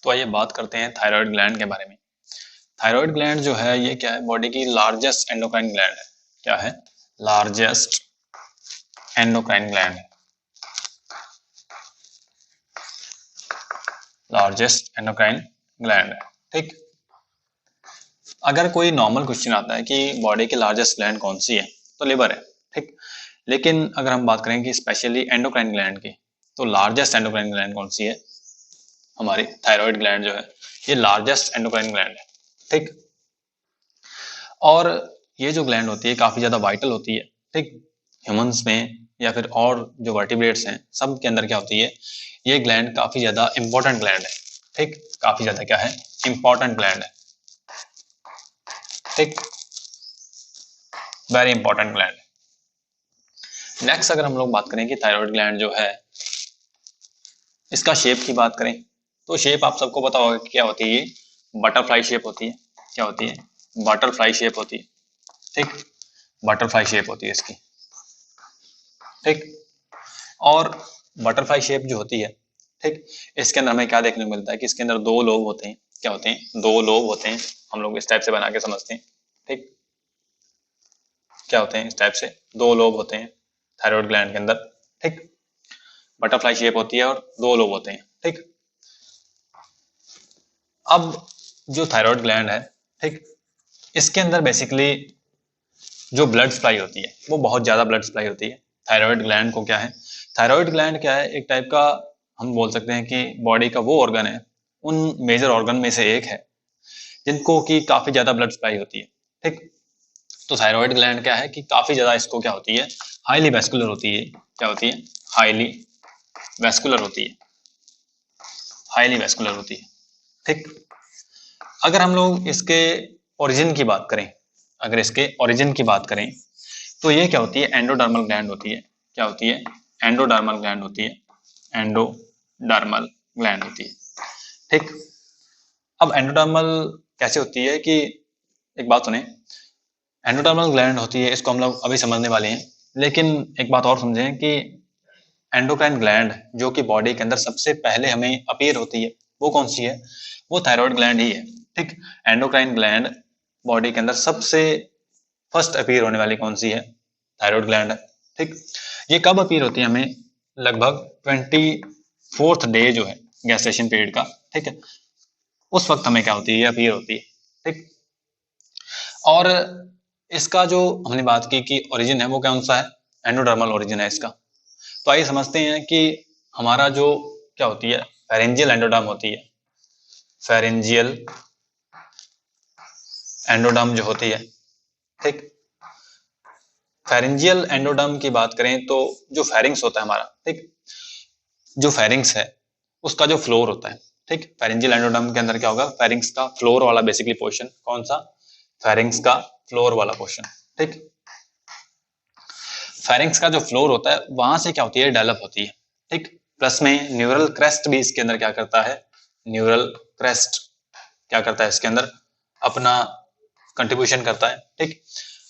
तो आइए बात करते हैं थायराइड ग्लैंड के बारे में। थायराइड ग्लैंड जो है ये क्या है, बॉडी की लार्जेस्ट एंडोक्राइन ग्लैंड है। क्या है? लार्जेस्ट एंडोक्राइन ग्लैंड है। लार्जेस्ट एंडोक्राइन ग्लैंड है। ठीक। अगर कोई नॉर्मल क्वेश्चन आता है कि बॉडी की लार्जेस्ट ग्लैंड कौन सी है, तो लिवर है। ठीक। लेकिन अगर हम बात करें कि स्पेशली एंडोक्राइन ग्लैंड की, तो लार्जेस्ट एंडोक्राइन ग्लैंड कौन सी है? हमारी थायराइड ग्लैंड जो है ये लार्जेस्ट एंडोक्राइन ग्लैंड है। ठीक। और ये जो ग्लैंड होती है काफी ज्यादा वाइटल होती है। ठीक। ह्यूमंस में या फिर और जो वर्टिब्रेट्स हैं सब के अंदर क्या होती है, ये ग्लैंड काफी ज्यादा इंपॉर्टेंट ग्लैंड है। ठीक। काफी ज्यादा क्या है, इंपॉर्टेंट ग्लैंड है। ठीक। वेरी इंपॉर्टेंट ग्लैंड है। नेक्स्ट अगर हम लोग बात करें कि थायराइड ग्लैंड जो है इसका शेप की बात करें, तो शेप आप सबको पता होगा कि क्या होती है, ये बटरफ्लाई शेप होती है। क्या होती है? बटरफ्लाई शेप होती है। ठीक। बटरफ्लाई शेप होती है इसकी। ठीक। और बटरफ्लाई शेप जो होती है, ठीक, इसके अंदर हमें क्या देखने को मिलता है कि इसके अंदर दो लोब होते हैं। क्या होते हैं? दो लोब होते हैं। हम लोग इस टाइप से बना के समझते हैं। ठीक। क्या होते हैं? इस टाइप से दो लोब होते हैं थायराइड ग्लैंड के अंदर। ठीक। बटरफ्लाई शेप होती है और दो लोब होते हैं। ठीक। अब जो थायराइड ग्लैंड है, ठीक, इसके अंदर बेसिकली जो ब्लड सप्लाई होती है वो बहुत ज्यादा ब्लड सप्लाई होती है। थायराइड ग्लैंड को क्या है, थायराइड ग्लैंड क्या है, एक टाइप का हम बोल सकते हैं कि बॉडी का वो ऑर्गन है, उन मेजर ऑर्गन में से एक है जिनको कि काफी ज्यादा ब्लड सप्लाई होती है। ठीक। तो थायराइड ग्लैंड क्या है कि काफी ज्यादा इसको क्या होती है, हाईली वेस्कुलर होती है। क्या होती है? हाईली वेस्कुलर होती है। हाईली वेस्कुलर होती है। ठीक। अगर हम लोग इसके ओरिजिन की बात करें, अगर इसके ओरिजिन की बात करें तो ये क्या होती है, एंडोडर्मल ग्लैंड होती है। क्या होती है? एंडोडर्मल ग्लैंड होती है। एंडोडर्मल ग्लैंड होती है। ठीक। अब एंडोडर्मल कैसे होती है कि, एक बात सुने, एंडोडर्मल ग्लैंड होती है, इसको हम लोग अभी समझने वाले हैं, लेकिन एक बात और समझें कि एंडोक्राइन ग्लैंड जो कि बॉडी के अंदर सबसे पहले हमें अपीयर होती है वो कौन सी है? वो थायराइड ग्लैंड ही है। ठीक। एंडोक्राइन ग्लैंड बॉडी के अंदर सबसे फर्स्ट अपीयर होने वाली कौन सी है? थायराइड ग्लैंड है। ठीक। ये कब अपीयर होती है? हमें लगभग 24th डे जो है गैस्ट्रेशन पीरियड का, ठीक है, उस वक्त हमें क्या होती है, अपीयर होती है। ठीक। और इसका जो हमने बात की कि ओरिजिन है वो कौन सा है, एंडोडर्मल ओरिजिन है इसका। तो आइए समझते हैं कि हमारा जो क्या होती है, फेरेंजियल एंडोडर्म होती है। फेरेंजियल एंडोडर्म जो होती है, ठीक, फेरेंजियल एंडोडर्म की बात करें तो जो फेरिंग्स होता है हमारा, ठीक, जो फेरिंग्स है उसका जो फ्लोर होता है, ठीक, फेरेंजियल एंडोडर्म के अंदर क्या होगा, फेरिंग्स का फ्लोर वाला बेसिकली पोर्शन, कौन सा? फेरिंग्स का फ्लोर वाला पोर्शन। ठीक। फेरिंग्स का जो फ्लोर होता है वहां से क्या होती है, डेवलप होती है। ठीक। प्लस में न्यूरल क्रेस्ट भी इसके अंदर क्या करता है, न्यूरल क्रेस्ट क्या करता है इसके अंदर अपना कंट्रीब्यूशन करता है। ठीक।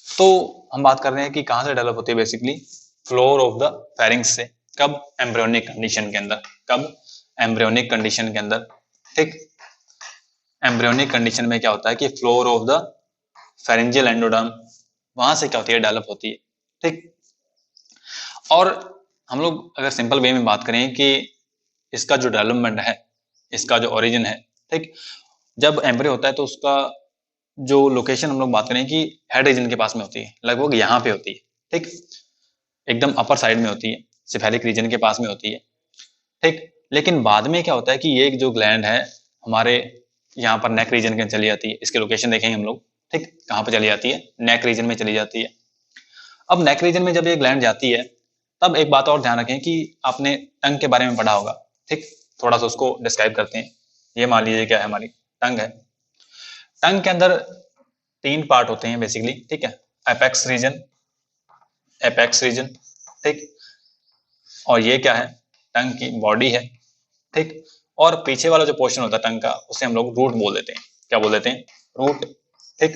तो हम बात कर रहे हैं कि कहां से डेवलप होती है, basically floor of the pharynx से। कब? एम्ब्रियोनिक कंडीशन के अंदर। कब? एम्ब्रियोनिक कंडीशन के अंदर। ठीक। एम्ब्रियोनिक कंडीशन में क्या होता है कि floor of the pharyngeal endoderm वहां से क्या होती है, डेवलप होती है। ठीक। और हम लोग अगर सिंपल वे में बात करें कि इसका जो डेवलपमेंट है, इसका जो ओरिजिन है, ठीक, जब एम्ब्रियो होता है तो उसका जो लोकेशन हम लोग बात करें कि हेड रीजन के पास में होती है, लगभग यहाँ पे होती है। ठीक। एकदम अपर साइड में होती है, सिफेलिक रीजन के पास में होती है। ठीक। लेकिन बाद में क्या होता है कि ये जो ग्लैंड है हमारे यहाँ पर नेक रीजन के चली जाती है। इसके लोकेशन देखेंगे हम लोग, ठीक, कहाँ पर चली जाती है, नेक रीजन में चली जाती है। अब नेक रीजन में जब ये ग्लैंड जाती है तब एक बात और ध्यान रखें कि आपने टंग के बारे में पढ़ा होगा। ठीक। थोड़ा सा उसको डिस्क्राइब करते हैं। ये मान लीजिए क्या है, हमारी टंग है। टंग के अंदर 3 पार्ट होते हैं बेसिकली, ठीक है, एपेक्स रीजन, एपेक्स रीजन, ठीक, और ये क्या है, टंग की बॉडी है। ठीक। और पीछे वाला जो पोर्शन होता है टंग का उसे हम लोग रूट बोल देते हैं। क्या बोल देते हैं? रूट। ठीक।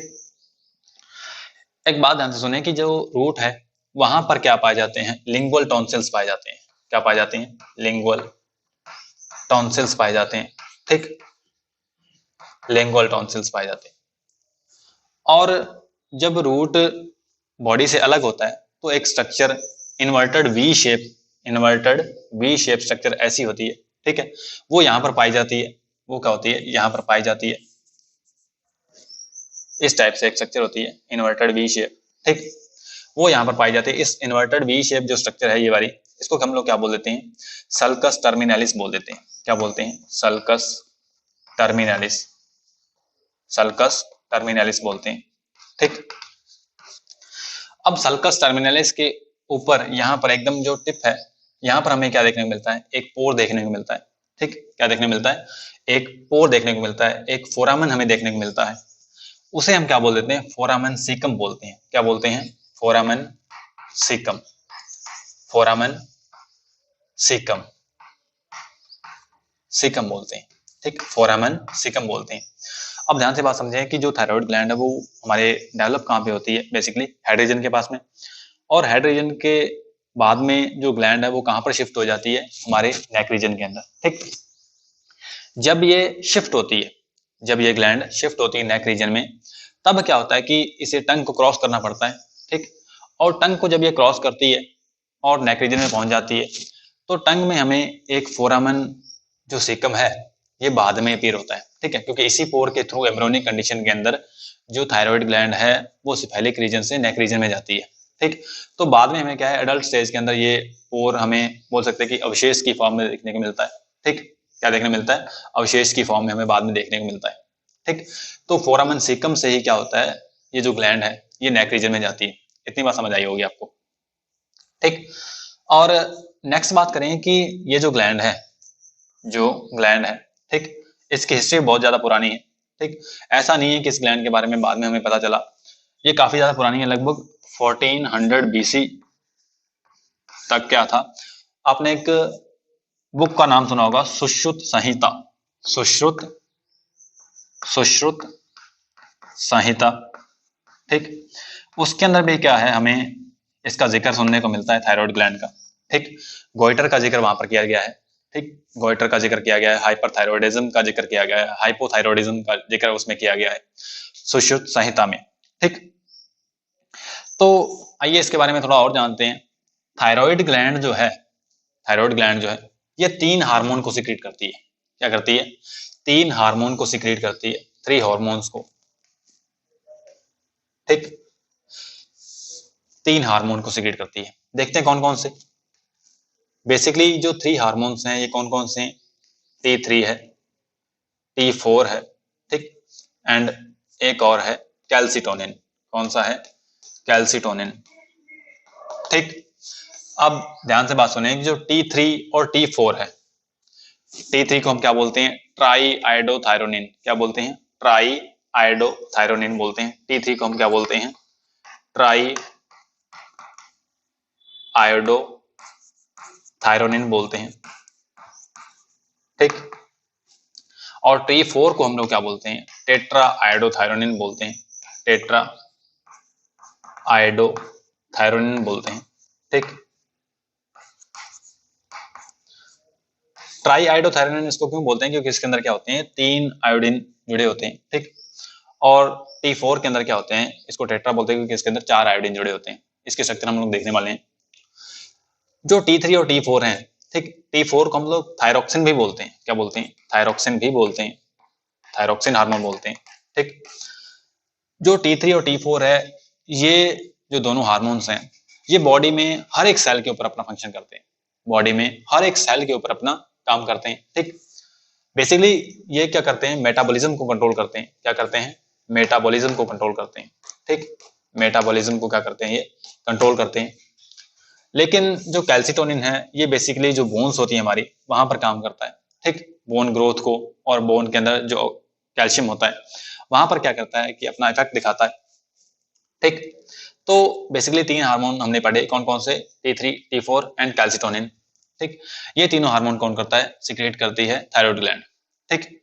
एक बात ध्यान से सुने कि जो रूट है वहां पर क्या पाए जाते हैं, लिंगुअल टॉन्सिल्स पाए जाते हैं। क्या पाए जाते हैं? लिंगुअल टॉन्सिल्स पाए जाते हैं। ठीक। लिंगुअल टॉन्सिल्स पाए जाते हैं। और जब रूट बॉडी से अलग होता है तो एक structure inverted V shape structure ऐसी होती है, ठीक है, वो यहाँ पर पाई जाती है। वो क्या होती है, यहाँ पर पाई जाती है, इस टाइप से एक स्ट्रक्चर होती है इन्वर्टेड वी शेप, ठीक, वो यहाँ पर पाई जाती है। इस इन्वर्टेड वी शेप जो स्ट्रक्चर है ये वाली, इसको हम लोग क्या बोल देते हैं, सल्कस टर्मिनलिस बोल देते हैं। क्या बोलते हैं, सल्कस टर्मिनलिस, सल्कस टर्मिनलिस बोलते हैं, ठीक। अब सल्कस टर्मिनलिस के ऊपर यहाँ पर एकदम जो टिप है, यहाँ पर हमें क्या देखने को मिलता है, एक पोर देखने को मिलता है, ठीक। क्या देखने को मिलता है, एक पोर देखने को मिलता है, एक फोरामन हमें देखने को मिलता है। उसे हम क्या बोल देते हैं, फोरामन सीकम बोलते हैं। क्या बोलते हैं, फोरामन सीकम, फोरामन सीकम, सीकम बोलते हैं, ठीक, फोरामन सीकम बोलते हैं। अब ध्यान से बात समझें कि जो थायराइड ग्लैंड है वो हमारे डेवलप कहाँ पे होती है, बेसिकली हेड रीजन के पास में। और हेड रीजन के बाद में जो ग्लैंड है वो कहाँ पर शिफ्ट हो जाती है, हमारे नेक रीजन के अंदर, ठीक। जब ये शिफ्ट होती है, जब ये ग्लैंड शिफ्ट होती है नेक रीजन में, तब क्या होता है कि इसे टंग को क्रॉस करना पड़ता है, ठीक। और टंग को जब ये क्रॉस करती है और नेक रीजन में पहुंच जाती है, तो टंग में हमें एक फोरामन जो सीकम है ये बाद में अपीयर होता है, ठीक है, क्योंकि इसी पोर के थ्रू एम्ब्रियोनिक कंडीशन के अंदर जो थायराइड ग्लैंड है वो सिफेलिक रीजन से नेक रीजन में जाती है, ठीक। तो बाद में हमें क्या है, एडल्ट स्टेज के अंदर ये पोर हमें बोल सकते हैं कि अवशेष की फॉर्म में देखने को मिलता है, ठीक। क्या देखने मिलता है, अवशेष की फॉर्म में हमें बाद में देखने को मिलता है, ठीक। तो फोरामन सीकम से ही क्या होता है, ये जो ग्लैंड है ये नेक रीजन में जाती है। इतनी बात समझ आई होगी आपको, ठीक। और नेक्स्ट बात करें कि ये जो ग्लैंड है, जो ग्लैंड है, ठीक, इसकी हिस्ट्री बहुत ज्यादा पुरानी है, ठीक। ऐसा नहीं है कि इस ग्लैंड के बारे में बाद में हमें पता चला, ये काफी ज्यादा पुरानी है, लगभग 1400 बीसी तक क्या था। आपने एक बुक का नाम सुना होगा, सुश्रुत संहिता, सुश्रुत, सुश्रुत संहिता, ठीक। उसके अंदर भी क्या है, हमें इसका जिक्र सुनने को मिलता है थायराइड ग्लैंड का, ठीक। गोइटर का जिक्र वहां पर किया गया है, ठीक, गोइटर का जिक्र किया गया है, हाइपरथायरॉयडिज्म का जिक्र किया गया है, हाइपोथायरॉयडिज्म का जिक्र उसमें किया गया है सुश्रुत संहिता में, ठीक। तो आइए इसके बारे में थोड़ा और जानते हैं। थायराइड ग्लैंड जो है, थायराइड ग्लैंड जो है ये 3 हार्मोन को सिक्रीट करती है। क्या करती है, 3 हार्मोन को सिक्रीट करती है, 3 हार्मोन्स को, ठीक, 3 हार्मोन को सिक्रीट करती है। देखते हैं कौन कौन से। बेसिकली जो 3 हार्मोन्स हैं ये कौन कौन से हैं, T3 है, T4 है, ठीक, एंड एक और है कैल्सिटोनिन। कौन सा है, कैल्सिटोनिन, ठीक। अब ध्यान से बात सुनिए, जो T3 और T4 है, T3 को हम क्या बोलते हैं, ट्राई आयोडोथायरोनिन। क्या बोलते हैं, ट्राई आयोडोथायरोनिन बोलते हैं। T3 को हम क्या बोलते हैं, ट्राई आयोडोथायरोनिन बोलते हैं, ठीक। और T4 को हम लोग क्या बोलते हैं, टेट्रा आयोडोथायरोनिन बोलते हैं, टेट्रा आयोडोथायरोनिन बोलते हैं, ठीक। ट्राई आयोडोथायरोनिन इसको क्यों बोलते हैं, क्योंकि इसके अंदर क्या होते हैं, 3 आयोडीन जुड़े होते हैं, ठीक। और T4 के अंदर क्या होते हैं, इसको टेट्रा बोलते हैं क्योंकि इसके अंदर 4 आयोडीन जुड़े होते हैं। इसके स्ट्रक्चर हम लोग देखने वाले हैं। जो T3 और T4 हैं, ठीक, T4 को हम लोग थायरोक्सिन भी बोलते हैं। क्या बोलते हैं, थायरोक्सिन भी बोलते हैं, थायरोक्सिन हार्मोन बोलते हैं, ठीक। जो T3 और T4 है, ये जो दोनों हार्मोन्स हैं ये बॉडी में हर एक सेल के ऊपर अपना फंक्शन करते हैं, बॉडी में हर एक सेल के ऊपर अपना काम करते हैं, ठीक। बेसिकली ये क्या करते हैं, मेटाबॉलिज्म को कंट्रोल करते हैं। क्या करते हैं, मेटाबॉलिज्म को कंट्रोल करते हैं, ठीक, मेटाबॉलिज्म को क्या करते हैं, ये कंट्रोल करते हैं। लेकिन जो कैल्सिटोनिन है ये बेसिकली जो बोन्स होती है हमारी वहां पर काम करता है, ठीक, बोन ग्रोथ को, और बोन के अंदर जो कैल्शियम होता है वहां पर क्या करता है कि अपना इफेक्ट दिखाता है, ठीक। तो बेसिकली 3 हार्मोन हमने पढ़े, कौन कौन से, T3, T4 एंड कैल्सिटोनिन, ठीक। ये तीनों हार्मोन कौन करता है, सिक्रेट करती है थायराइड ग्लैंड, ठीक।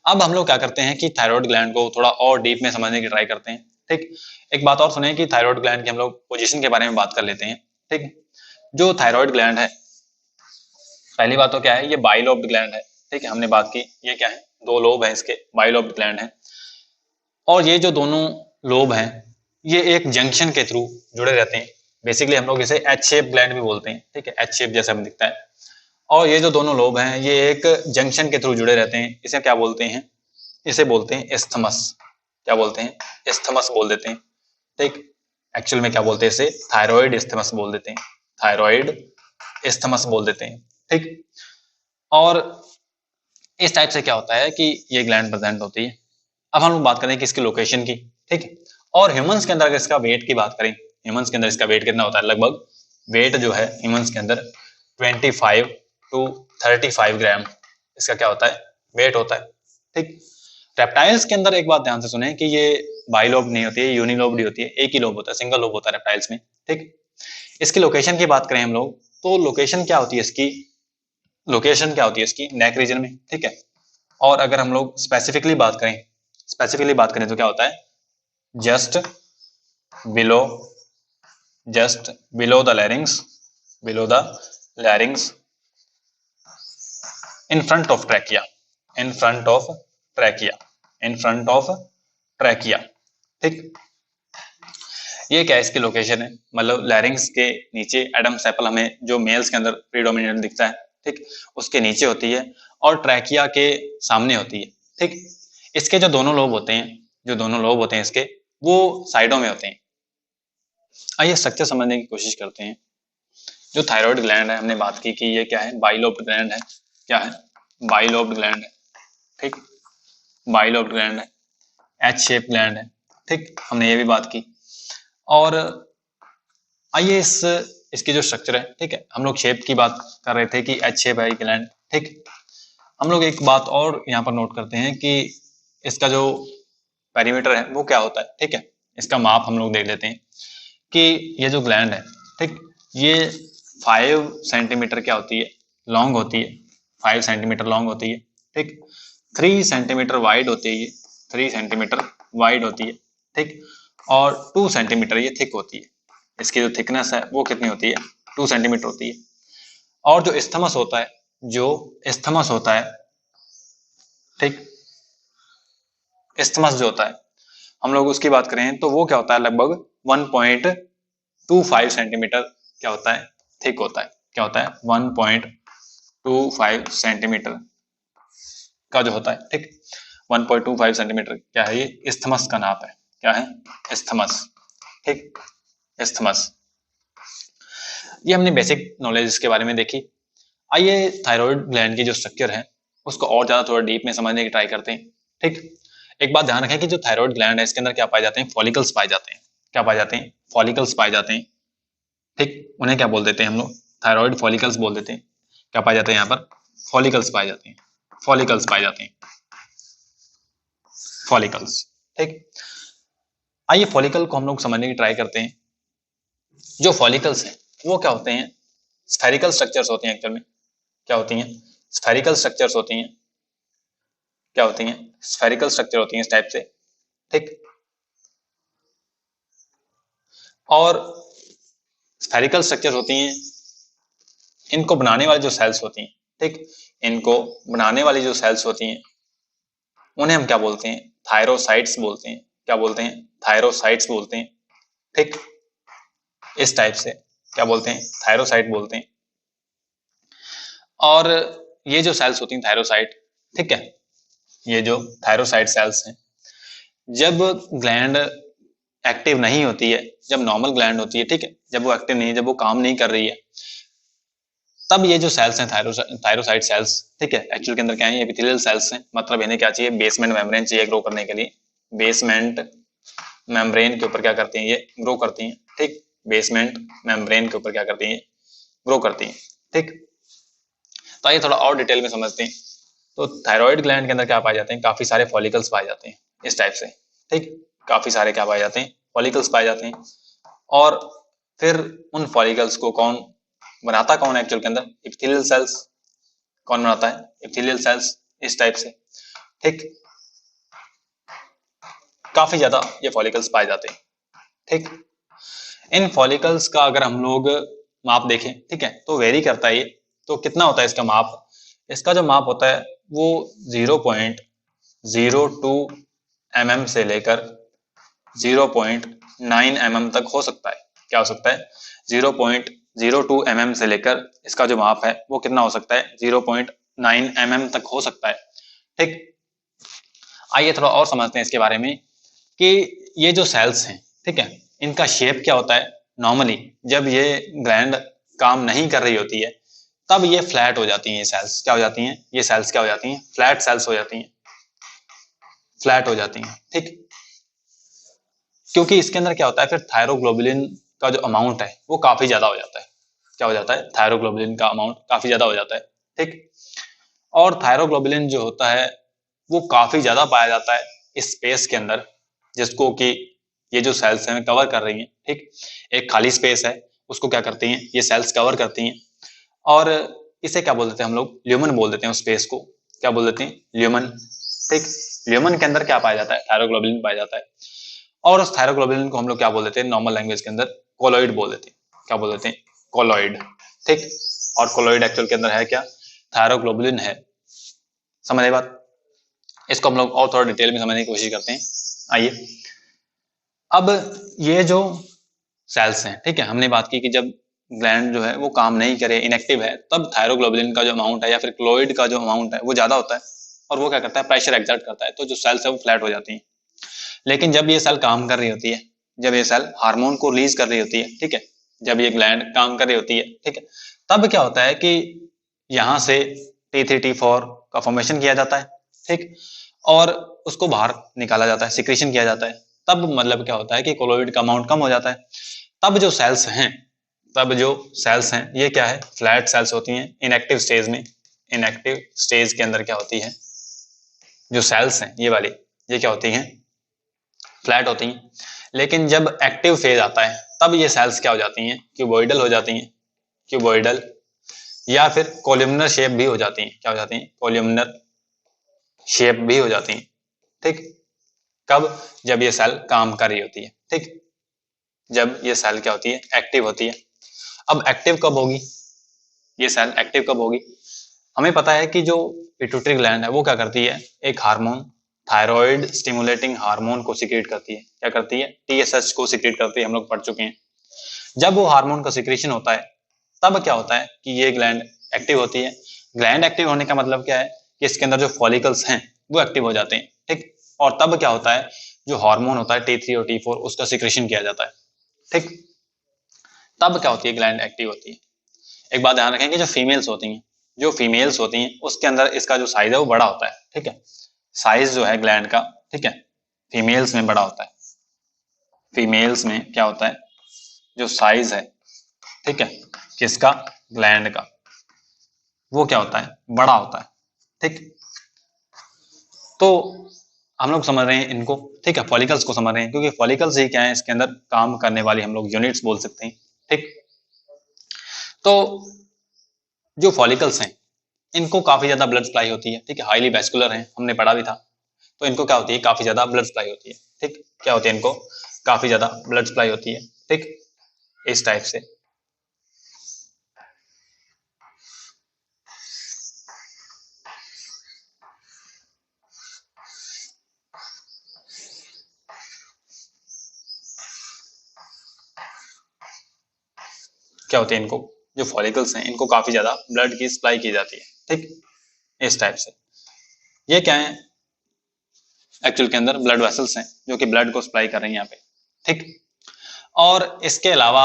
अब हम लोग क्या करते हैं कि थायराइड ग्लैंड को थोड़ा और डीप में समझने की ट्राई करते हैं, ठीक। एक बात और सुने कि थायराइड ग्लैंड की हम लोग पोजीशन के बारे में बात कर लेते हैं, ठीक। जो थायराइड ग्लैंड है, पहली बात तो क्या है, ये बाइलोब्ड ग्लैंड है, ठीक है, हमने बात की ये क्या है, दो लोब हैं इसके, बाइलोब्ड ग्लैंड है। और ये जो दोनों लोब हैं ये एक जंक्शन के थ्रू जुड़े रहते हैं। बेसिकली हम लोग इसे एच शेप ग्लैंड भी बोलते हैं, ठीक है, एच शेप जैसा हमें दिखता है। और ये जो दोनों लोब हैं ये एक जंक्शन के थ्रू जुड़े रहते हैं। इसे क्या बोलते हैं, इसे बोलते हैं एस्थमस। क्या बोलते हैं, एस्थमस बोल देते हैं, ठीक। एक्चुअल में क्या बोलते हैं इसे, थायराइड एस्थमस बोल देते हैं, थायराइड एस्थमस बोल देते हैं, ठीक। और इस टाइप से क्या होता है कि ये ग्लैंड प्रेजेंट होती है। अब हम लोग बात करें कि इसकी लोकेशन की, ठीक है। और ह्यूमंस के अंदर अगर इसका वेट की बात करें, ह्यूमंस के अंदर इसका वेट कितना होता है, लगभग वेट जो है ह्यूमंस के अंदर 25 to 35 ग्राम इसका क्या होता है, वेट होता है, ठीक। रेप्टाइल्स के अंदर एक बात ध्यान से सुने कि ये बाइलोब नहीं होती है, यूनिलोब्ड होती है, एक ही लोब होता है, सिंगल लोब होता है रेप्टाइल्स में, ठीक। इसकी लोकेशन की बात करें हम लोग तो लोकेशन क्या होती है इसकी, लोकेशन क्या होती है इसकी, नेक रीजन में, ठीक है। और अगर हम लोग स्पेसिफिकली बात करें तो क्या होता है, just below the larynx, in front of trachea, ठीक। ये क्या है इसकी लोकेशन है, मतलब लैरिंग्स के नीचे एडम सेपल हमें जो मेल्स के अंदर प्रीडोमिनेंट दिखता है, ठीक, उसके नीचे होती है और ट्रैकिया के सामने होती है, ठीक। इसके जो दोनों लोब होते हैं इसके वो साइडों में होते हैं। आइए स्ट्रक्चर समझने की कोशिश करते हैं। जो थायराइड ग्लैंड है हमने बात की कि ये क्या है, बाइलोब्ड ग्लैंड है, क्या है, बाइलोब्ड ग्लैंड है, ठीक, बाइलोब्ड ग्लैंड है, एच शेप ग्लैंड है, ठीक, हमने ये भी बात की। और आइए इसकी जो स्ट्रक्चर है, ठीक है, हम लोग शेप की बात कर रहे थे कि एच शेप है ग्लैंड, ठीक। हम लोग एक बात और यहाँ पर नोट करते हैं कि इसका जो पेरीमीटर है वो क्या होता है, ठीक है। इसका माप हम लोग देख लेते हैं कि ये जो ग्लैंड है, ठीक, ये 5 सेंटीमीटर क्या होती है, लॉन्ग होती है, 5 सेंटीमीटर लॉन्ग होती है, ठीक। 3 सेंटीमीटर वाइड होती है, ये 3 सेंटीमीटर वाइड होती है, ठीक। और 2 सेंटीमीटर ये थिक होती है। इसकी जो थिकनेस है वो कितनी होती है, 2 सेंटीमीटर होती है। और जो एस्थमस होता है, ठीक, एस्थमस जो होता है हम लोग उसकी बात करें तो वो क्या होता है, लगभग 1.25 सेंटीमीटर क्या होता है, थिक होता है। क्या होता है, 1.25 सेंटीमीटर का जो होता है, ठीक, 1.25 सेंटीमीटर क्या है, ये एस्थमस का नाप है। क्या है, एस्थमस, ठीक, एस्थमस। ये हमने बेसिक नॉलेज इसके बारे में देखी। आइए थायराइड ग्लैंड की जो स्ट्रक्चर है उसको और ज्यादा थोड़ा डीप में समझने की ट्राई करते हैं, ठीक। एक बात ध्यान रखें कि जो थायराइड ग्लैंड है इसके अंदर क्या पाए जाते हैं, फॉलिकल्स पाए जाते हैं। क्या पाए जाते हैं, फॉलिकल्स पाए जाते हैं, ठीक। उन्हें क्या बोल देते हैं हम लोग, थायराइड फॉलिकल्स बोल देते हैं। क्या पाए जाते हैं यहाँ पर, फॉलिकल्स पाए जाते हैं, फॉलिकल्स पाए जाते हैं, फॉलिकल्स, ठीक। आइए फॉलिकल को हम लोग समझने की ट्राई करते हैं। जो फॉलिकल्स हैं वो क्या होते हैं, स्फेरिकल स्ट्रक्चर्स होती हैं एक्चुअल में। क्या होती हैं, स्फेरिकल स्ट्रक्चर्स होती हैं। क्या होती हैं, स्फेरिकल स्ट्रक्चर होती हैं इस टाइप से, ठीक। और स्फेरिकल स्ट्रक्चर होती हैं, इनको बनाने वाली जो सेल्स होती हैं, ठीक, इनको बनाने वाली जो सेल्स होती हैं उन्हें हम क्या बोलते हैं, थायरोसाइट्स बोलते हैं। क्या बोलते हैं, थायरोसाइट्स बोलते हैं, ठीक। इस टाइप से क्या बोलते हैं, थायरोसाइट बोलते हैं। और ये जो सेल्स होती हैं थायरोसाइट, ठीक है, ये जो थायरोसाइट सेल्स हैं जब ग्लैंड एक्टिव नहीं होती है, जब नॉर्मल ग्लैंड होती है, ठीक है, जब वो एक्टिव नहीं है, जब वो काम नहीं कर रही है, तब ये जो सेल्स हैं थायरोसाइट सेल्स, ठीक है, एक्चुअल के अंदर क्या है, एपिथेलियल सेल्स हैं। मतलब इन्हें क्या चाहिए, बेसमेंट मेम्ब्रेन चाहिए ग्रो करने के लिए। बेसमेंट मेम्ब्रेन के ऊपर क्या करती हैं, ये ग्रो करती हैं, ठीक। बेसमेंट मेम्ब्रेन के ऊपर क्या करती हैं, ग्रो करती हैं, ठीक। तो आइए थोड़ा और डिटेल में समझते हैं। तो थायराइड ग्लैंड के अंदर क्या पाए जाते हैं, काफी सारे फॉलिकल्स पाए जाते हैं इस टाइप से, ठीक। काफी सारे क्या पाए जाते हैं, फॉलिकल्स पाए जाते हैं। और फिर उन फॉलिकल्स को कौन बनाता, कौन एक्चुअल के अंदर, एपिथेलियल सेल्स। कौन बनाता है, एपिथेलियल सेल्स, इस टाइप से, ठीक। काफी ज्यादा ये फॉलिकल्स पाए जाते हैं, ठीक। इन फॉलिकल्स का अगर हम लोग माप देखें, ठीक है, तो वेरी करता है ये। तो कितना होता है इसका माप, इसका जो माप होता है वो 0.0 0.02 mm से लेकर 0.9 mm तक हो सकता है। क्या हो सकता है? 0.02 mm से लेकर इसका जो माप है वो कितना हो सकता है? 0.9 mm तक हो सकता है। ठीक, आइए थोड़ा और समझते हैं इसके बारे में कि ये जो सेल्स हैं, ठीक है, इनका शेप क्या होता है। नॉर्मली जब ये ग्लैंड काम नहीं कर रही होती है तब ये फ्लैट हो जाती हैं। ये सेल्स क्या हो जाती हैं? ये सेल्स क्या हो जाती हैं? फ्लैट सेल्स हो जाती हैं, फ्लैट हो जाती हैं। ठीक, क्योंकि इसके अंदर क्या होता है, फिर थायरोग्लोबुलिन का जो अमाउंट है वो काफी ज्यादा हो जाता है। क्या हो जाता है? थायरोग्लोबुलिन का अमाउंट काफी ज्यादा हो जाता है। ठीक, और थायरोग्लोबुलिन जो होता है वो काफी ज्यादा पाया जाता है इस स्पेस के अंदर जिसको कि ये जो सेल्स हैं कवर कर रही हैं। ठीक, एक खाली स्पेस है उसको क्या करती हैं, ये सेल्स कवर करती हैं और इसे क्या बोल देते हैं हम लोग? ल्यूमन बोल देते हैं उस स्पेस को। क्या बोल देते हैं? ल्यूमन। ठीक, ल्यूमन के अंदर क्या पाया जाता है? थायरोग्लोबुलिन पाया जाता है और उस थायरोग्लोबुलिन को हम लोग क्या बोल देते हैं नॉर्मल लैंग्वेज के अंदर? कोलॉइड बोल देते हैं। क्या बोल देते हैं? कोलॉइड। ठीक, और कोलॉइड एक्चुअल के अंदर है क्या? थायरोग्लोबुलिन है। समझ आई बात? इसको हम लोग और थोड़ा डिटेल में समझने की कोशिश करते हैं। आइए, अब ये जो सेल्स हैं, ठीक है, हमने बात की कि जब ग्लैंड जो है वो काम नहीं करे, इनएक्टिव है, तब थायरोग्लोबुलिन का जो अमाउंट है या फिर क्लोइड का जो अमाउंट है वो ज्यादा होता है और वो क्या करता है? प्रेशर एक्सर्ट करता है, तो जो सेल्स है वो फ्लैट हो जाती हैं। लेकिन जब ये सेल काम कर रही होती है, जब ये सेल हार्मोन को रिलीज कर रही होती है, ठीक है, जब ये ग्लैंड काम कर रही होती है, ठीक है, तब क्या होता है कि यहाँ से T3 T4 का फॉर्मेशन किया जाता है। ठीक, और उसको बाहर निकाला जाता है, सिक्रीशन किया जाता है। तब मतलब क्या होता है कि कोलोइड का अमाउंट कम हो जाता है। तब जो सेल्स हैं, तब जो सेल्स हैं ये क्या है? फ्लैट सेल्स होती हैं इनएक्टिव स्टेज में। इनएक्टिव स्टेज के अंदर क्या होती है? जो सेल्स हैं ये वाली, ये क्या होती हैं? फ्लैट होती हैं। लेकिन जब एक्टिव फेज आता है तब ये सेल्स क्या हो जाती हैं? क्यूबॉइडल हो जाती हैं। क्यूबॉइडल या फिर कोलिमनर शेप भी हो जाती हैं। क्या हो जाती हैं? कोलिमनर शेप भी हो जाती हैं। ठीक, कब? जब ये सेल काम कर रही होती है। ठीक, जब ये सेल क्या होती है? एक्टिव होती है। अब एक्टिव कब होगी? ये सेल एक्टिव कब होगी? हमें पता है कि जो पिट्यूटरी ग्लैंड है वो क्या करती है? एक हार्मोन, थायराइड स्टिमुलेटिंग हार्मोन को सिक्रेट करती है। क्या करती है? TSH को सिक्रेट करती है, हम लोग पढ़ चुके हैं। जब वो हार्मोन का सिक्रेशन होता है तब क्या होता है कि ये ग्लैंड एक्टिव होती है। ग्लैंड एक्टिव होने का मतलब क्या है कि इसके अंदर जो फॉलिकल्स हैं वो एक्टिव हो जाते हैं। ठीक, और तब क्या होता है? जो हार्मोन होता है T3 और T4 उसका सिक्रेशन किया जाता है। ठीक, तब क्या होती है? ग्लैंड एक्टिव होती है। एक बात ध्यान रखें कि जो फीमेल्स होती हैं, जो फीमेल्स होती हैं उसके अंदर इसका जो साइज है वो बड़ा होता है। ठीक है, साइज जो है ग्लैंड का, ठीक है, फीमेल्स में बड़ा होता है। फीमेल्स में क्या होता है? जो साइज है, ठीक है, किसका? ग्लैंड का, वो क्या होता है? बड़ा होता है। ठीक, तो हम लोग समझ रहे हैं इनको, ठीक है, फॉलिकल्स को समझ रहे हैं क्योंकि फॉलिकल्स ही क्या है इसके अंदर काम करने वाली हम लोग यूनिट्स बोल सकते हैं। ठीक, तो जो फॉलिकल्स हैं इनको काफी ज्यादा ब्लड सप्लाई होती है। ठीक है, हाईली वैस्कुलर हैं, हमने पढ़ा भी था। तो इनको क्या होती है? काफी ज्यादा ब्लड सप्लाई होती है। ठीक, क्या होती है? इनको काफी ज्यादा ब्लड सप्लाई होती है। ठीक, इस टाइप से। क्या होती है? इनको जो फॉलिकल्स हैं इनको काफी ज्यादा ब्लड की सप्लाई की जाती है। ठीक, इस टाइप से। ये क्या है? एक्चुअल के अंदर ब्लड वेसल्स हैं जो कि ब्लड को सप्लाई कर रही हैं यहाँ पे। ठीक, और इसके अलावा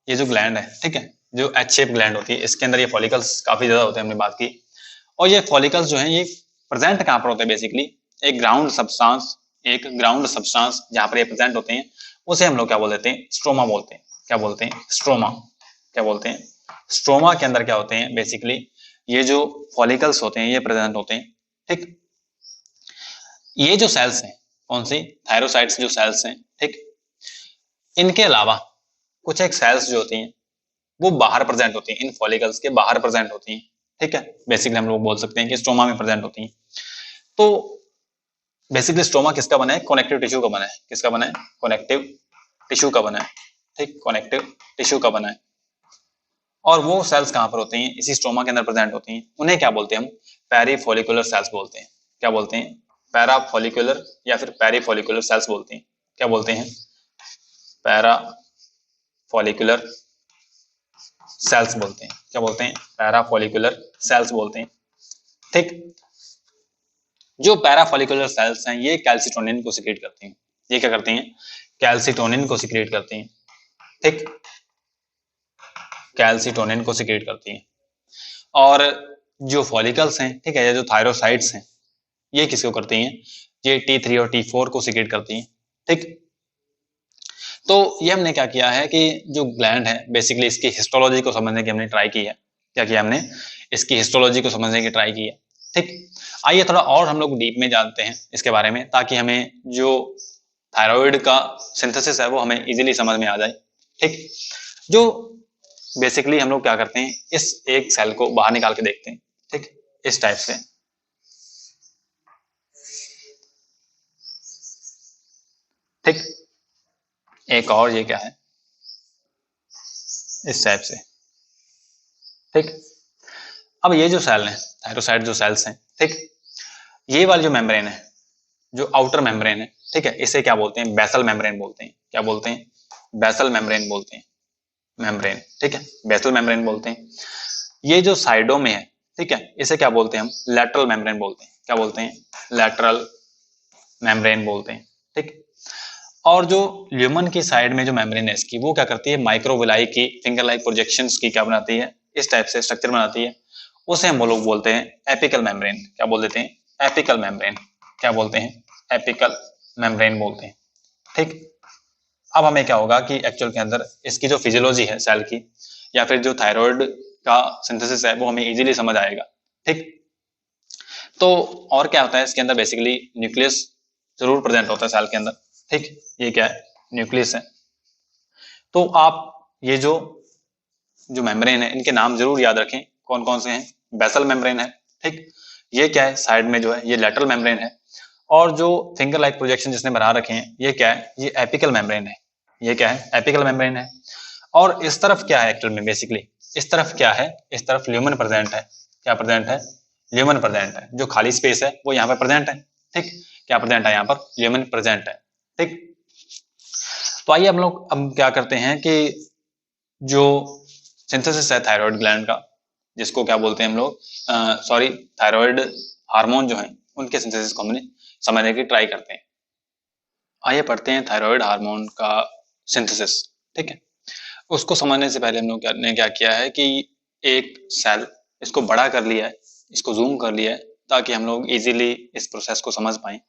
ये जो ग्लैंड है, ठीक है, जो एच शेप ग्लैंड होती है इसके अंदर ये फॉलिकल्स काफी ज्यादा होते हैं, हमने बात की। और ये फॉलिकल्स जो हैं ये प्रेजेंट कहाँ पर होते हैं? बेसिकली एक ग्राउंड सब्सटेंस, एक ग्राउंड सब्सटेंस जहाँ पर ये प्रेजेंट होते हैं उसे हम लोग क्या बोल देते हैं? स्ट्रोमा बोलते हैं। क्या बोलते हैं? स्ट्रोमा। क्या बोलते हैं? स्ट्रोमा के अंदर क्या होते हैं? बेसिकली ये जो फॉलिकल्स होते हैं ये प्रेजेंट होते हैं। ठीक, ये जो सेल्स हैं, कौन सी? थायरोसाइट्स जो सेल्स हैं, ठीक, इनके अलावा कुछ एक सेल्स जो होती हैं वो बाहर प्रेजेंट होती हैं, इन फॉलिकल्स के बाहर प्रेजेंट होती हैं। ठीक है, बेसिकली हम लोग बोल सकते हैं कि स्ट्रोमा में प्रेजेंट होती हैं। तो बेसिकली स्ट्रोमा किसका बना है? कनेक्टिव टिश्यू का बना है। किसका बना है? कनेक्टिव टिश्यू का बना है। ठीक, कनेक्टिव टिश्यू का बना है। और वो सेल्स कहाँ पर होती हैं? इसी स्ट्रोमा के अंदर प्रेजेंट होती हैं। उन्हें क्या बोलते हैं हम? पेरीफोलिकुलर सेल्स बोलते हैं। क्या बोलते हैं? पैरा फॉलिकुलर या फिर पेरी फॉलिकुलर सेल्स बोलते हैं। क्या बोलते हैं? पैरा फॉलिकुलर सेल्स बोलते हैं। क्या बोलते हैं? पैरा फॉलिकुलर सेल्स बोलते हैं। ठीक, जो पैरा फॉलिकुलर सेल्स हैं ये कैल्सिटोनिन को सिक्रेट करती हैं। ये क्या करती हैं? कैल्सिटोनिन को सिक्रेट करती हैं। ठीक, कैल्सिटोनिन को सिक्रेट करती हैं। और जो फॉलिकल्स हैं, ठीक है, या जो थायरोसाइट्स हैं, ये किसको करती हैं? ये T3 और T4 को सिक्रेट करती हैं। ठीक, तो ये हमने क्या किया है कि जो ग्लैंड है बेसिकली इसकी हिस्टोलॉजी को समझने की हमने ट्राई की है। क्या किया हमने? इसकी हिस्टोलॉजी को समझने की ट्राई की है। ठीक, आइए थोड़ा और हम लोग डीप में जानते हैं इसके बारे में, ताकि हमें जो थायराइड का सिंथेसिस है वो हमें इजीली समझ में आ जाए। ठीक, जो बेसिकली हम लोग क्या करते हैं, इस एक सेल को बाहर निकाल के देखते हैं। ठीक, इस टाइप से। ठीक, एक और ये क्या है, इस टाइप से। ठीक, अब ये जो सेल है, थायरोसाइट जो सेल्स हैं, ठीक, ये वाली जो मेम्ब्रेन है, जो आउटर मेम्ब्रेन है, ठीक है, इसे क्या बोलते हैं? बेसल मेम्ब्रेन बोलते हैं। क्या बोलते हैं? बेसल मेम्ब्रेन बोलते हैं। मेम्ब्रेन, ठीक है, बेसल मेम्ब्रेन बोलते हैं। ये जो साइडों में है, ठीक है, इसे क्या बोलते हैं हम? लैटरल मेम्ब्रेन बोलते हैं। क्या बोलते हैं? लैटरल मेम्ब्रेन बोलते हैं। ठीक, और जो ल्यूमन की साइड में जो मेम्ब्रेन है इसकी, वो क्या करती है? माइक्रोविलाई की फिंगर लाइक प्रोजेक्शंस की क्या बनाती है? इस टाइप से स्ट्रक्चर बनाती है। उसे हम लोग बोलते हैं एपिकल मेम्ब्रेन। क्या बोल देते हैं? Apical membrane. क्या बोलते हैं? एपिकल मेम्ब्रेन बोलते हैं। ठीक, अब हमें क्या होगा कि एक्चुअल के अंदर इसकी जो फिजियोलॉजी है सेल की, या फिर जो थायराइड का सिंथेसिस है, वो हमें इजीली समझ आएगा। ठीक, तो और क्या होता है इसके अंदर? बेसिकली न्यूक्लियस जरूर प्रेजेंट होता है सेल के अंदर। ठीक, ये क्या है? न्यूक्लियस है। तो आप ये जो जो मेम्ब्रेन है इनके नाम जरूर याद रखें, कौन कौन से हैं। बेसल मेम्ब्रेन है, ठीक, ये क्या है? साइड में जो है ये लैटरल मेम्ब्रेन है। और जो फिंगर लाइक प्रोजेक्शन जिसने बना रखे हैं, ये क्या है? ये एपिकल मेम्ब्रेन है। ये क्या है? एपिकल मेम्ब्रेन है। और इस तरफ क्या है एक्चुअल में? बेसिकली इस तरफ क्या है? इस तरफ ल्यूमन प्रेजेंट है। क्या प्रेजेंट है? ल्यूमन प्रेजेंट है। जो खाली स्पेस है वो यहाँ पर प्रेजेंट है। ठीक, क्या प्रेजेंट है? यहाँ पर ल्यूमन प्रेजेंट है। ठीक, तो आइए हम लोग अब क्या करते हैं कि जो सिंथेसिस है थायराइड ग्लैंड का, जिसको क्या बोलते हैं हम लोग, सॉरी, थायराइड हार्मोन जो है उनके सिंथेसिस को हमने समझने की ट्राई करते हैं। आइए पढ़ते हैं थायराइड हार्मोन का सिंथेसिस। ठीक है, उसको समझने से पहले हम लोग ने क्या किया है कि एक सेल, इसको बड़ा कर लिया है, इसको जूम कर लिया है, ताकि हम लोग इजीली इस प्रोसेस को समझ पाए।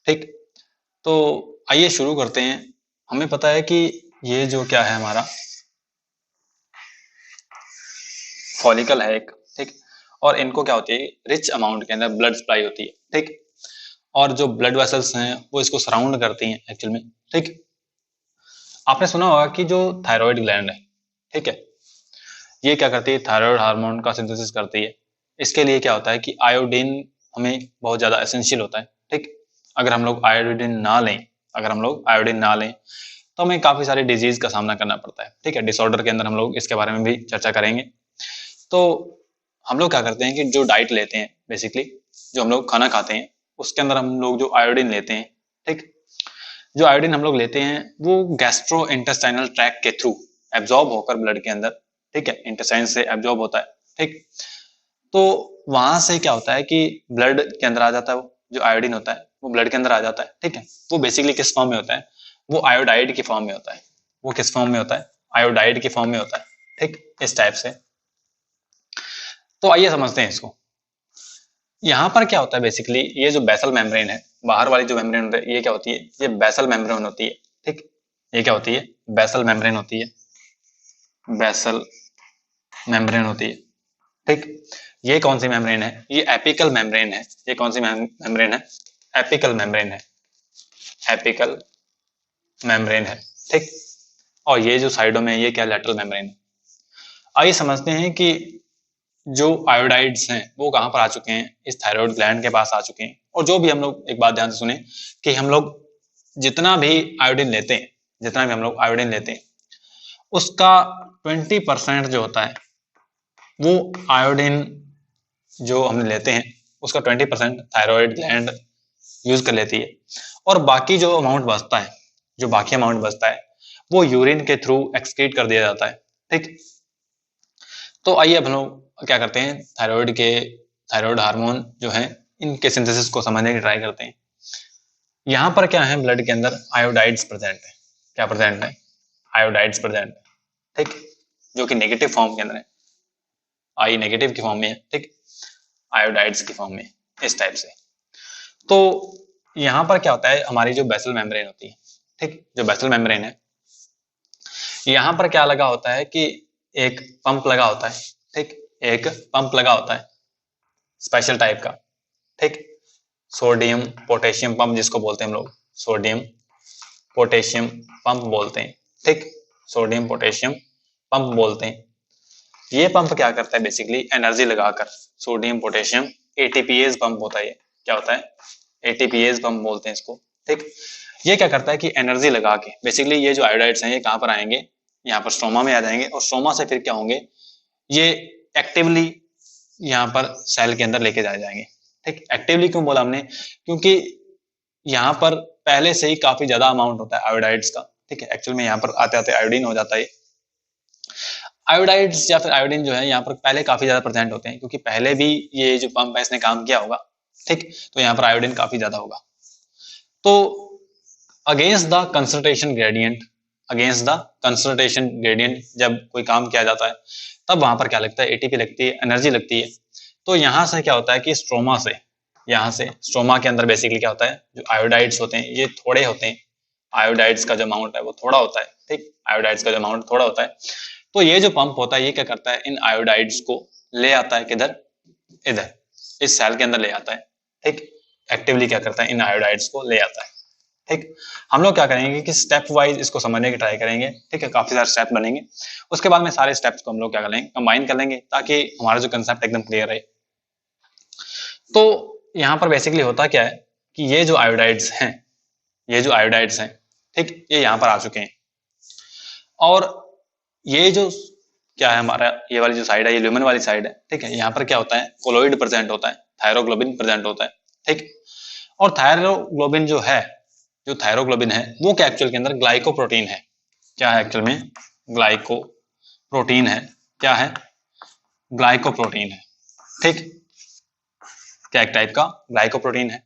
ठीक, तो आइए शुरू करते हैं। हमें पता है कि ये जो क्या है हमारा फॉलिकल है एक, ठीक, और इनको क्या होती है? रिच अमाउंट के अंदर ब्लड सप्लाई होती है। ठीक, और जो ब्लड वेसल्स हैं वो इसको सराउंड करती हैं एक्चुअल में। ठीक, आपने सुना होगा कि जो थायराइड ग्लैंड है, ठीक है, ये क्या करती है? थायराइड हार्मोन का सिंथेसिस करती है। इसके लिए क्या होता है कि आयोडीन हमें बहुत ज्यादा एसेंशियल होता है। ठीक, अगर हम लोग आयोडीन ना लें, अगर हम लोग आयोडीन ना लें तो हमें काफी सारे डिजीज का सामना करना पड़ता है। ठीक है, डिसऑर्डर के अंदर हम लोग इसके बारे में भी चर्चा करेंगे। तो हम लोग क्या करते हैं कि जो डाइट लेते हैं, बेसिकली जो हम लोग खाना खाते हैं उसके अंदर हम लोग जो आयोडीन लेते हैं, ठीक, जो आयोडीन हम लोग लेते हैं वो गैस्ट्रो इंटेस्टाइनल ट्रैक के थ्रू एब्जॉर्ब होकर ब्लड के अंदर, ठीक है, इंटेस्टाइन से एब्जॉर्ब होता है। ठीक, तो वहां से क्या होता है कि ब्लड के अंदर आ जाता है, वो जो आयोडीन होता है वो ब्लड के अंदर आ जाता है। ठीक है, वो बेसिकली किस फॉर्म में होता है? वो आयोडाइड की फॉर्म में होता है। वो किस फॉर्म में होता है? आयोडाइड की फॉर्म में होता है। ठीक, इस टाइप से। तो आइए समझते हैं इसको। यहाँ पर क्या होता है? बेसिकली ये जो बेसल मेम्ब्रेन है, बाहर वाली जो मेम्ब्रेन होती है, ये क्या होती है? ये बेसल मेम्ब्रेन होती है। ठीक, ये क्या होती है? बेसल मेम्ब्रेन होती है। बेसल मेम्ब्रेन होती है। ठीक, ये कौन सी मेम्ब्रेन है? ये एपिकल मेम्ब्रेन है। ये कौन सी मेम्ब्रेन है? एपिकल मेम्ब्रेन है। एपिकल मेम्ब्रेन है। ठीक, और ये जो साइडों में ये क्या? लैटरल मेम्ब्रेन है। आइए समझते हैं कि जो आयोडाइड्स हैं वो कहाँ पर आ चुके हैं? इस थायराइड ग्लैंड के पास आ चुके हैं। और जो भी हम लोग, एक बात ध्यान से सुने, कि हम लोग जितना भी आयोडीन लेते हैं, जितना भी हम लोग आयोडीन लेते हैं, उसका 20% जो होता है वो आयोडीन जो हम लेते हैं उसका 20% थायराइड ग्लैंड यूज कर लेती है, और बाकी जो अमाउंट बचता है, जो बाकी अमाउंट बचता है वो यूरिन के थ्रू एक्सक्रीट कर दिया जाता है। ठीक, तो आइए अब हम लोग क्या करते हैं, थायराइड हार्मोन जो है इनके सिंथेसिस को समझने की ट्राई करते हैं। यहाँ पर क्या है, ब्लड के अंदर आयोडाइड्स प्रेजेंट है। क्या प्रेजेंट है? आयोडाइड्स प्रेजेंट है। ठीक, जो कि नेगेटिव फॉर्म के अंदर है, आई नेगेटिव की फॉर्म में है। ठीक, आयोडाइड्स की फॉर्म में, इस टाइप से। तो यहाँ पर क्या होता है, हमारी जो बेसल मेम्ब्रेन होती है, ठीक, जो बेसल मेम्ब्रेन है, यहाँ पर क्या लगा होता है कि एक पंप लगा होता है। ठीक, एक पंप लगा होता है स्पेशल टाइप का। ठीक, सोडियम पोटेशियम पंप जिसको बोलते हैं हम लोग, सोडियम पोटेशियम पंप बोलते हैं। ठीक, सोडियम पोटेशियम पंप बोलते हैं। ये पंप क्या करता है, बेसिकली एनर्जी लगाकर, सोडियम पोटेशियम एटीपीएस पंप होता है। ये क्या होता है? एटीपीएस पंप बोलते हैं इसको। ठीक, ये क्या करता है कि एनर्जी लगा के, बेसिकली ये जो आयोडाइड्स हैं ये कहाँ पर आएंगे, यहाँ पर स्ट्रोमा में आ जाएंगे, और स्ट्रोमा से फिर क्या होंगे, ये एक्टिवली यहाँ पर सेल के अंदर लेके जाए जाएंगे। ठीक, एक्टिवली क्यों बोला हमने, क्योंकि यहाँ पर पहले से ही काफी ज्यादा अमाउंट होता है आयोडाइड्स का। ठीक है, एक्चुअल में यहाँ पर आते आते आयोडीन हो जाता है। आयोडाइड्स या फिर आयोडीन जो है यहाँ पर पहले काफी ज्यादा प्रेजेंट होते हैं, क्योंकि पहले भी ये जो पंप है इसने काम किया होगा। ठीक, तो यहाँ पर आयोडीन काफी ज्यादा होगा। तो against the concentration gradient, against the concentration gradient जब कोई काम किया जाता है तब वहां पर क्या लगता है, एटीपी लगती है, एनर्जी लगती है। तो यहाँ से क्या होता है कि स्ट्रोमा से, यहाँ से स्ट्रोमा के अंदर बेसिकली क्या होता है, जो आयोडाइड्स होते हैं ये थोड़े होते हैं, आयोडाइड्स का जो अमाउंट है वो थोड़ा होता है। ठीक, आयोडाइड्स का जो अमाउंट थोड़ा होता है। तो ये जो पंप होता है ये क्या करता है, इन आयोडाइड्स को ले आता है किधर, इधर इस सेल के अंदर ले आता है। ठीक, एक्टिवली क्या करता है, इन आयोडाइड्स को ले आता है। ठीक, हम लोग क्या करेंगे कि स्टेप वाइज इसको समझने की ट्राई करेंगे। ठीक है, काफी सारे स्टेप बनेंगे, उसके बाद में सारे स्टेप्स को हम लोग क्या कर लेंगे, कंबाइन कर लेंगे, ताकि हमारा जो कंसेप्ट एकदम क्लियर रहे। तो यहाँ पर बेसिकली होता क्या है कि ये जो आयोडाइड्स हैं, ये जो आयोडाइड्स हैं, ठीक, ये यहाँ पर आ चुके हैं, और ये जो क्या है हमारा, ये वाली जो साइड है, ये ल्यूमेन वाली साइड है। ठीक है, यहाँ पर क्या होता है, कोलोइड प्रेजेंट होता है, थायरोग्लोबिन प्रेजेंट होता है। ठीक, और थायरोग्लोबिन जो है, जो थायरोग्लोबिन है वो क्या एक्चुअल के अंदर ग्लाइकोप्रोटीन है। क्या है एक्चुअल में, ग्लाइकोप्रोटीन है। क्या है, ग्लाइकोप्रोटीन है। ठीक, क्या एक टाइप का ग्लाइकोप्रोटीन है।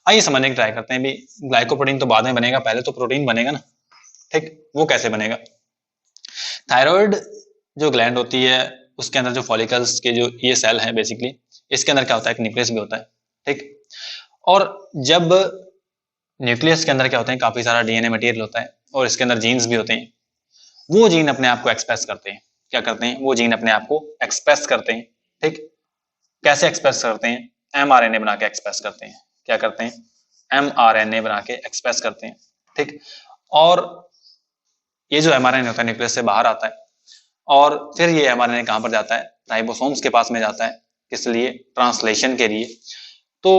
आइए समझने की ट्राई करते हैं भी, ग्लाइकोप्रोटीन तो बाद में बनेगा, पहले तो प्रोटीन बनेगा ना। ठीक, वो कैसे बनेगा, थायराइड जो ग्लैंड होती है उसके अंदर जो फॉलिकल्स के जो ये सेल है बेसिकली, इसके अंदर क्या होता है, एक न्यूक्लियस भी होता है। ठीक, और जब न्यूक्लियस के अंदर क्या होते हैं, काफी सारा डीएनए मटेरियल होता है, और इसके अंदर जीन्स भी होते हैं। वो जीन अपने आप को एक्सप्रेस करते हैं। क्या करते हैं, वो जीन अपने आप को एक्सप्रेस करते हैं। ठीक, कैसे एक्सप्रेस करते हैं, एमआरएनए बना के एक्सप्रेस करते हैं। क्या करते हैं, एमआरएनए बना के एक्सप्रेस करते हैं। ठीक, और ये जो एमआरएनए होता है न्यूक्लियस से बाहर आता है, और फिर ये एमआरएनए कहां पर जाता है, राइबोसोम्स के पास में जाता है, किस लिए, ट्रांसलेशन के लिए। तो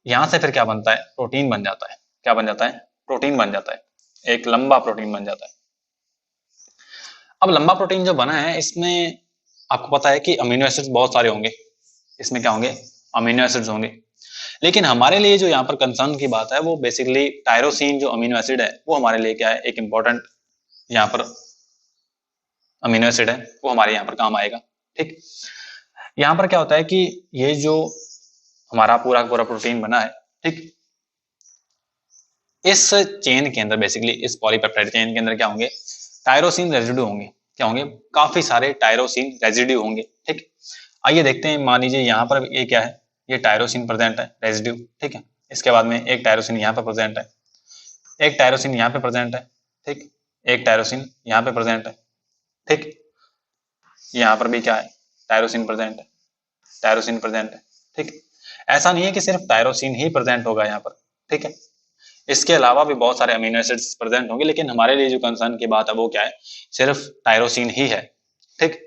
यहां से फिर क्या बनता है, प्रोटीन बन जाता है। क्या बन जाता है, प्रोटीन बन जाता है, एक लंबा प्रोटीन बन जाता है। अब लंबा प्रोटीन जो बना है इसमें आपको पता है कि अमीनो एसिड्स बहुत सारे होंगे, इसमें क्या होंगे, अमीनो एसिड्स होंगे। लेकिन हमारे लिए जो यहाँ पर कंसर्न की बात है वो बेसिकली टायरोसिन जो अमीनो एसिड है वो हमारे लिए क्या है, एक इंपॉर्टेंट यहाँ पर अमीनो एसिड है, वो हमारे यहाँ पर काम आएगा। ठीक, यहाँ पर क्या होता है कि ये जो हमारा पूरा पूरा प्रोटीन बना है, ठीक, इस चेन के अंदर बेसिकली इस पॉलीपेप्टाइड चेन के अंदर क्या होंगे, टायरोसिन रेजिड्यू होंगे। क्या होंगे, काफी सारे टायरोसिन रेजिड्यू होंगे। ठीक, आइए देखते हैं, मान लीजिए यहाँ पर ये क्या है, ये टायरोसिन प्रेजेंट है, रेजिड्यू। ठीक है, इसके बाद में एक टायरोसिन यहाँ पर प्रेजेंट है, एक टायरोसिन यहाँ पे प्रेजेंट है। ठीक, एक टायरोसिन यहाँ पे प्रेजेंट है। ठीक, यहाँ पर भी क्या है, टायरोसिन प्रेजेंट है, टायरोसिन प्रेजेंट है। ठीक, ऐसा नहीं है कि सिर्फ टायरोसिन ही प्रेजेंट होगा यहाँ पर। ठीक है, इसके अलावा भी बहुत सारे अमीनो एसिड्स प्रेजेंट होंगे, लेकिन हमारे लिए जो कंसर्न की बात है वो क्या है, सिर्फ टायरोसिन ही है। ठीक,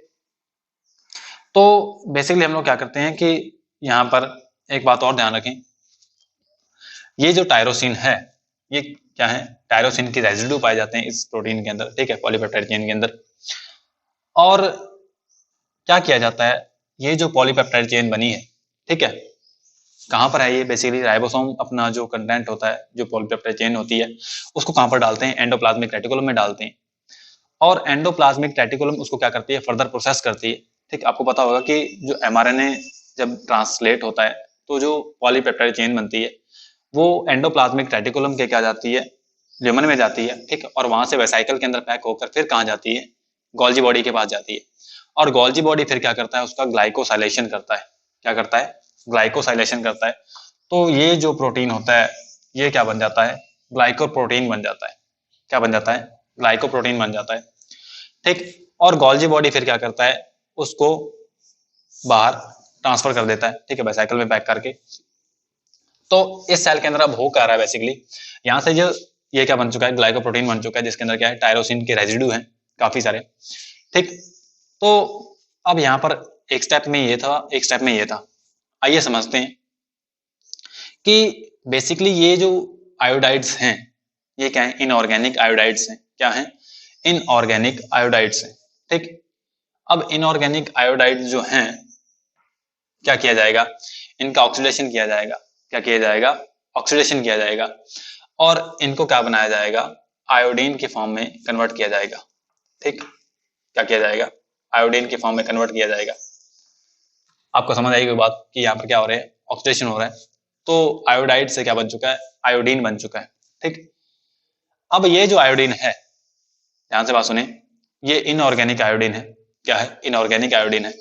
तो बेसिकली हम लोग क्या करते हैं कि यहाँ पर एक बात और ध्यान रखें, ये जो टायरोसिन है ये क्या है, टायरोसिन की रेजिड्यू पाए जाते हैं इस प्रोटीन के अंदर। ठीक है, पॉलीपेप्टाइड चेन के अंदर। और क्या किया जाता है, ये जो पॉलीपेप्टाइड चेन बनी है, ठीक है, कहाँ पर है ये? बेसिकली राइबोसोम अपना जो कंटेंट होता है, जो पॉलीपेप्टाइड चेन होती है, उसको कहाँ पर डालते हैं? एंडोप्लाज्मिक रेटिकुलम में डालते हैं। और एंडोप्लाज्मिक रेटिकुलम उसको क्या करती है? फर्दर प्रोसेस करती है। ठीक, आपको पता होगा कि जो एमआरएनए जब ट्रांसलेट होता है तो जो पॉलीपेप्टाइड चेन बनती है वो एंडोप्लाज्मिक रेटिकुलम के क्या जाती है? ल्यूमन में जाती है। ठीक, और वहां से वेसाइकल के अंदर पैक होकर फिर कहाँ जाती है? गोल्जी बॉडी के पास जाती है। और गोल्जी बॉडी फिर क्या करता है? उसका ग्लाइकोसाइलेशन करता है। क्या करता है? ग्लाइकोसाइलेशन करता है। तो ये जो प्रोटीन होता है ये क्या बन जाता है? ग्लाइकोप्रोटीन बन जाता है। क्या बन जाता है? ग्लाइकोप्रोटीन बन जाता है। ठीक, और गोल्जी बॉडी फिर क्या करता है? उसको बाहर ट्रांसफर कर देता है। ठीक है, बाइसाइकिल में पैक करके। तो इस सेल के अंदर अब हो क्या रहा है? बेसिकली यहाँ से जो ये क्या बन चुका है? ग्लाइकोप्रोटीन बन चुका है, जिसके अंदर क्या है? टायरोसिन के रेजिड्यू हैं काफी सारे। ठीक, तो अब यहाँ पर एक स्टेप में ये था, एक स्टेप में ये था। आइए समझते हैं कि बेसिकली ये जो आयोडाइड्स हैं ये क्या है? इनऑर्गेनिक आयोडाइड्स हैं। क्या है? इनऑर्गेनिक आयोडाइड्स हैं। ठीक, अब इनऑर्गेनिक आयोडाइड्स जो हैं क्या किया जाएगा? इनका ऑक्सीडेशन किया जाएगा। क्या किया जाएगा? ऑक्सीडेशन किया जाएगा और इनको क्या बनाया जाएगा? आयोडीन के फॉर्म में कन्वर्ट किया जाएगा। ठीक, क्या किया जाएगा? आयोडीन के फॉर्म में कन्वर्ट किया जाएगा। आपको समझ आएगी बात कि यहाँ पर क्या हो रहा है? ऑक्सीडेशन हो रहा है। तो आयोडाइड से क्या बन चुका है? आयोडीन बन चुका है। ठीक, अब ये जो आयोडीन है, ध्यान से बात सुने, ये इनऑर्गेनिक आयोडीन है। क्या है? इनऑर्गेनिक आयोडीन है।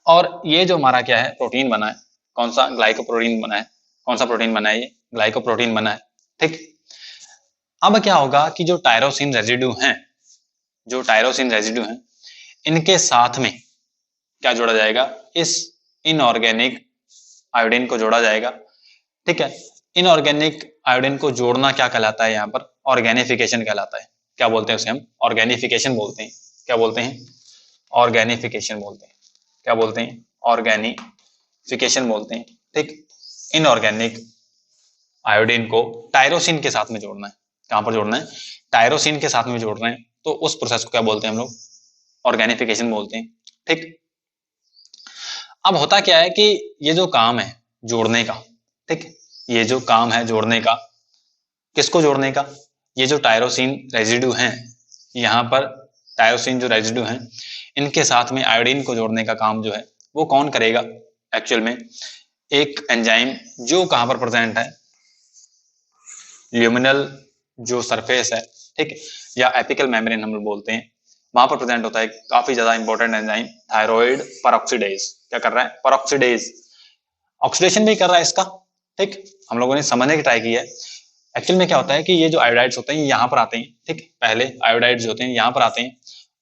और ये जो हमारा क्या है? प्रोटीन बना है। कौन सा? ग्लाइकोप्रोटीन बना है। कौन सा प्रोटीन बना है? ये ग्लाइकोप्रोटीन बना है। ठीक, अब क्या होगा कि जो टायरोसिन रेजिड्यू हैं, जो टायरोसिन रेजिड्यू हैं, इनके साथ में क्या जोड़ा जाएगा? इस इनऑर्गेनिक आयोडीन को जोड़ा जाएगा। ठीक है, इनऑर्गेनिक आयोडीन को जोड़ना क्या कहलाता है? यहाँ पर ऑर्गेनिफिकेशन कहलाता है। क्या बोलते हैं उसे? हम ऑर्गेनिफिकेशन बोलते हैं। क्या बोलते हैं? ऑर्गेनिफिकेशन बोलते हैं। क्या बोलते हैं? ऑर्गेनिफिकेशन बोलते हैं। ठीक, इनऑर्गेनिक आयोडीन को टायरोसिन के साथ में जोड़ना है। कहां पर जोड़ना है? टायरोसिन के साथ में जोड़ रहे हैं, तो उस प्रोसेस को क्या बोलते हैं हम लोग? ऑर्गेनिफिकेशन बोलते हैं। ठीक, अब होता क्या है कि ये जो काम है जोड़ने का, ठीक, ये जो काम है जोड़ने का, किसको जोड़ने का? ये जो टायरोसिन रेजिड्यू हैं, यहाँ पर टायरोसिन जो रेजिड्यू हैं, इनके साथ में आयोडीन को जोड़ने का काम जो है वो कौन करेगा? एक्चुअल में एक एंजाइम जो कहां पर प्रेजेंट है? ल्यूमिनल जो सरफेस है, ठीक, या एपिकल मेम्ब्रेन हम लोग बोलते हैं, वहां पर प्रेजेंट होता है काफी ज्यादा इंपॉर्टेंट एंजाइम थायराइड परऑक्सीडेज। क्या कर रहा है? परऑक्सीडेज ऑक्सीडेशन भी कर रहा है इसका। ठीक, हम लोगों ने समझने की ट्राई की है। एक्चुअल में क्या होता है कि ये जो आयोडाइड्स होते हैं ये यहाँ पर आते हैं। ठीक, पहले आयोडाइड्स होते हैं यहाँ पर आते हैं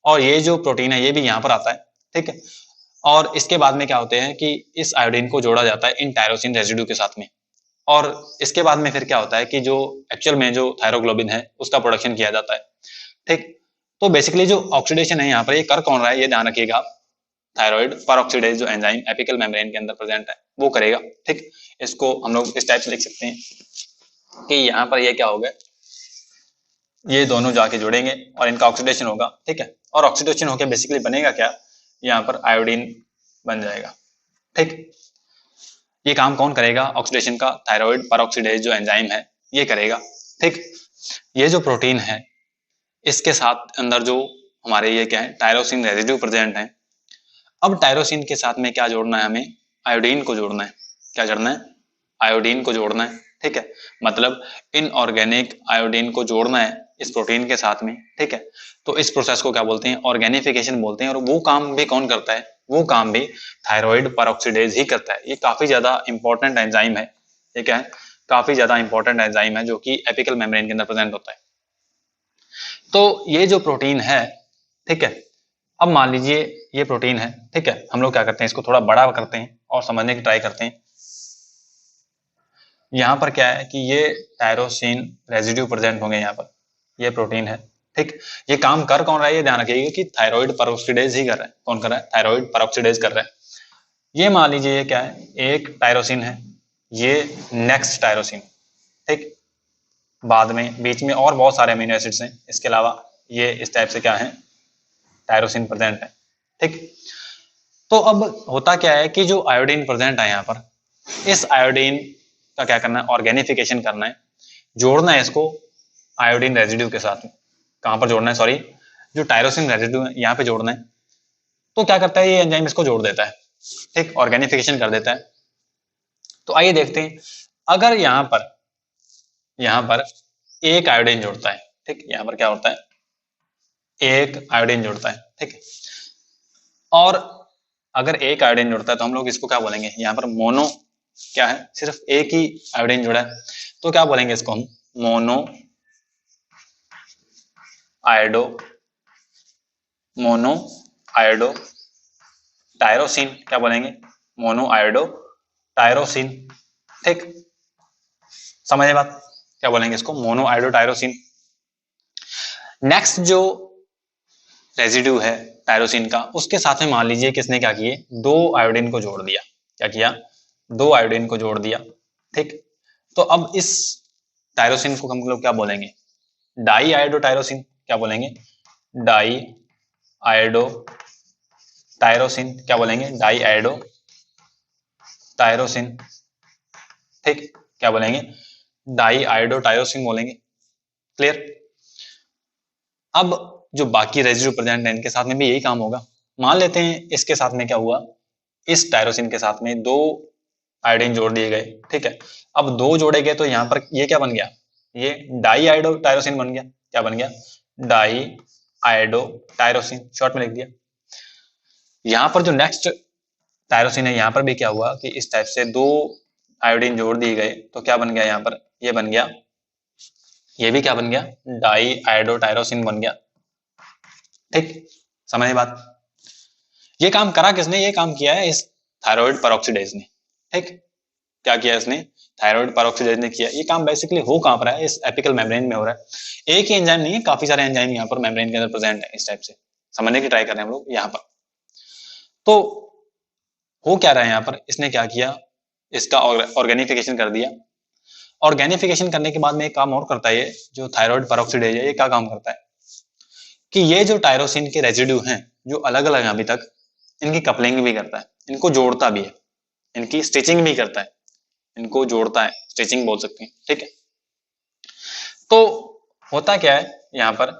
और ये जो प्रोटीन है ये भी यहाँ पर आता है। ठीक है, और इसके बाद में क्या होते हैं कि इस आयोडीन को जोड़ा जाता है इन टायरोसिन रेजिड्यू के साथ में। और इसके बाद में फिर क्या होता है कि जो एक्चुअल में जो थायरोग्लोबिन है उसका प्रोडक्शन किया जाता है। ठीक, तो बेसिकली जो ऑक्सीडेशन है यहाँ पर ये कर कौन रहा है? ये ध्यान रखिएगा आप। थायराइड परऑक्सीडेज जो एंजाइम एपिकल मेम्ब्रेन के अंदर प्रेजेंट है वो करेगा। ठीक, इसको हम लोग इस टाइप से लिख सकते हैं कि यहाँ पर ये क्या होगा? ये दोनों जाके जुड़ेंगे और इनका ऑक्सीडेशन होगा। ठीक है, और ऑक्सीडेशन होकर बेसिकली बनेगा क्या? यहाँ पर आयोडीन बन जाएगा। ठीक, ये काम कौन करेगा ऑक्सीडेशन का? थायराइड परऑक्सीडेज जो एंजाइम है ये करेगा। ठीक, ये जो प्रोटीन है इसके साथ अंदर जो हमारे ये क्या है? टायरोसिन रेजिड्यू प्रेजेंट है। अब टायरोसिन के साथ में क्या जोड़ना है? हमें आयोडीन को जोड़ना है। क्या करना है? आयोडीन को जोड़ना है। ठीक है, मतलब इनऑर्गेनिक आयोडीन को जोड़ना है इस प्रोटीन के साथ में। ठीक है, तो इस प्रोसेस को क्या बोलते हैं? ऑर्गेनिफिकेशन बोलते हैं। और वो काम भी कौन करता है? वो काम भी थायराइड परऑक्सीडेज ही करता है। ये काफी ज्यादा इंपॉर्टेंट एंजाइम है। ये क्या है? काफी ज्यादा इंपॉर्टेंट एंजाइम है जो कि एपिकल मेम्ब्रेन के अंदर प्रेजेंट होता है। तो ये जो प्रोटीन है, ठीक है, अब मान लीजिए ये प्रोटीन है। ठीक है, हम लोग क्या करते हैं? इसको थोड़ा बड़ा करते हैं और समझने की ट्राई करते हैं। यहाँ पर क्या है कि ये टायरोसिन रेजिड्यू प्रेजेंट होंगे यहाँ पर। ये प्रोटीन है। ठीक, ये काम कर कौन रहा है? ये ध्यान रखिएगा कि थायराइड परऑक्सीडेज ही कर रहा है। कौन कर रहा है? थायराइड परऑक्सीडेज कर रहा है। ये मान लीजिए ये क्या है? एक टायरोसिन है, ये नेक्स्ट टायरोसिन। ठीक, बाद में बीच में और बहुत सारे अमीनो एसिड्स हैं इसके अलावा। ये इस टाइप से क्या है? टायरोसिन प्रेजेंट है। ठीक, तो अब होता क्या है कि जो आयोडीन प्रेजेंट है यहाँ पर, इस आयोडीन का क्या करना है, ऑर्गेनिफिकेशन करना है, जोड़ना है इसको आयोडीन रेजिड्यू के साथ में। कहां पर जोड़ना है, सॉरी, जो टायरोसिन रेजिड्यू है यहाँ पे जोड़ना है। तो क्या करता है ये एंजाइम, इसको जोड़ देता है, ठीक, ऑर्गेनिफिकेशन कर देता है। तो आइए देखते हैं, अगर यहाँ पर एक आयोडीन जोड़ता है, ठीक, यहाँ पर क्या होता है, एक आयोडीन जोड़ता है, ठीक है, और अगर एक आयोडीन जुड़ता है तो हम लोग इसको क्या बोलेंगे, यहाँ पर मोनो, क्या है, सिर्फ एक ही आयोडीन जुड़ा है, तो क्या बोलेंगे इसको हम, mono iodo, mono iodo tyrosine, क्या बोलेंगे, मोनो आयोडो टायरोसिन, ठीक, समझे बात, क्या बोलेंगे इसको, मोनो आयोडो टायरोसिन। नेक्स्ट जो रेजिड्यू है टायरोसिन का, उसके साथ में मान लीजिए किसने क्या किए, दो आयोडीन को जोड़ दिया, क्या किया, दो आयोडीन को जोड़ दिया, ठीक। तो अब इस टायरोसिन को हम लोग क्या बोलेंगे, डाई आयोडो टायरोसिन, क्या बोलेंगे, डाई आयोडो टायरोसिन, क्या बोलेंगे, डाई आयोडो टायरोसिन, ठीक, क्या बोलेंगे, डाई आयोडो टायरोसिन बोलेंगे, क्लियर। अब जो बाकी रेजिड्यू प्रेजेंट है इनके साथ में भी यही काम होगा। मान लेते हैं इसके साथ में क्या हुआ, इस टायरोसिन के साथ में दो आयोडीन जोड़ दिए गए, ठीक है। अब दो जोड़े गए तो यहाँ पर ये क्या बन गया, ये डाई आयोडो टायरोसिन बन गया, क्या बन गया, डाई आयोडो टायरोसिन, शॉर्ट में लिख दिया। यहाँ पर जो नेक्स्ट टायरोसिन है, यहाँ पर भी क्या हुआ कि इस टाइप से दो आयोडीन जोड़ दिए गए, तो क्या बन गया, यहाँ पर ये बन गया, ये भी क्या बन गया, डाई आयोडो टायरोसिन बन गया, ठीक, समझे बात। ये काम करा किसने, ये काम किया है इस थायराइड पेरोक्सीडेज ने, ठीक, क्या किया इसने, थायराइड पेरोक्सीडेज ने किया। ये काम बेसिकली हो कहां पर है, इस एपिकल मेम्ब्रेन में हो रहा है। एक ही एंजाइम नहीं है, काफी सारे एंजाइम यहाँ पर मेम्ब्रेन के अंदर प्रेजेंट है, इस टाइप से समझने की ट्राई कर रहे हैं हम लोग यहाँ पर। तो हो क्या रहा है यहाँ पर, इसने क्या किया, इसका ऑर्गेनिफिकेशन कर दिया। ऑर्गेनिफिकेशन करने के बाद में एक काम और करता है, ये जो थायराइड पेरोक्सीडेज है, ये क्या काम करता है कि ये जो टायरोसिन के रेजिड्यू हैं जो अलग अलग अभी तक, इनकी कपलिंग भी करता है, इनको जोड़ता भी है, इनकी स्टिचिंग भी करता है, इनको जोड़ता है, स्टिचिंग बोल सकते हैं, ठीक है। तो होता क्या है यहाँ पर,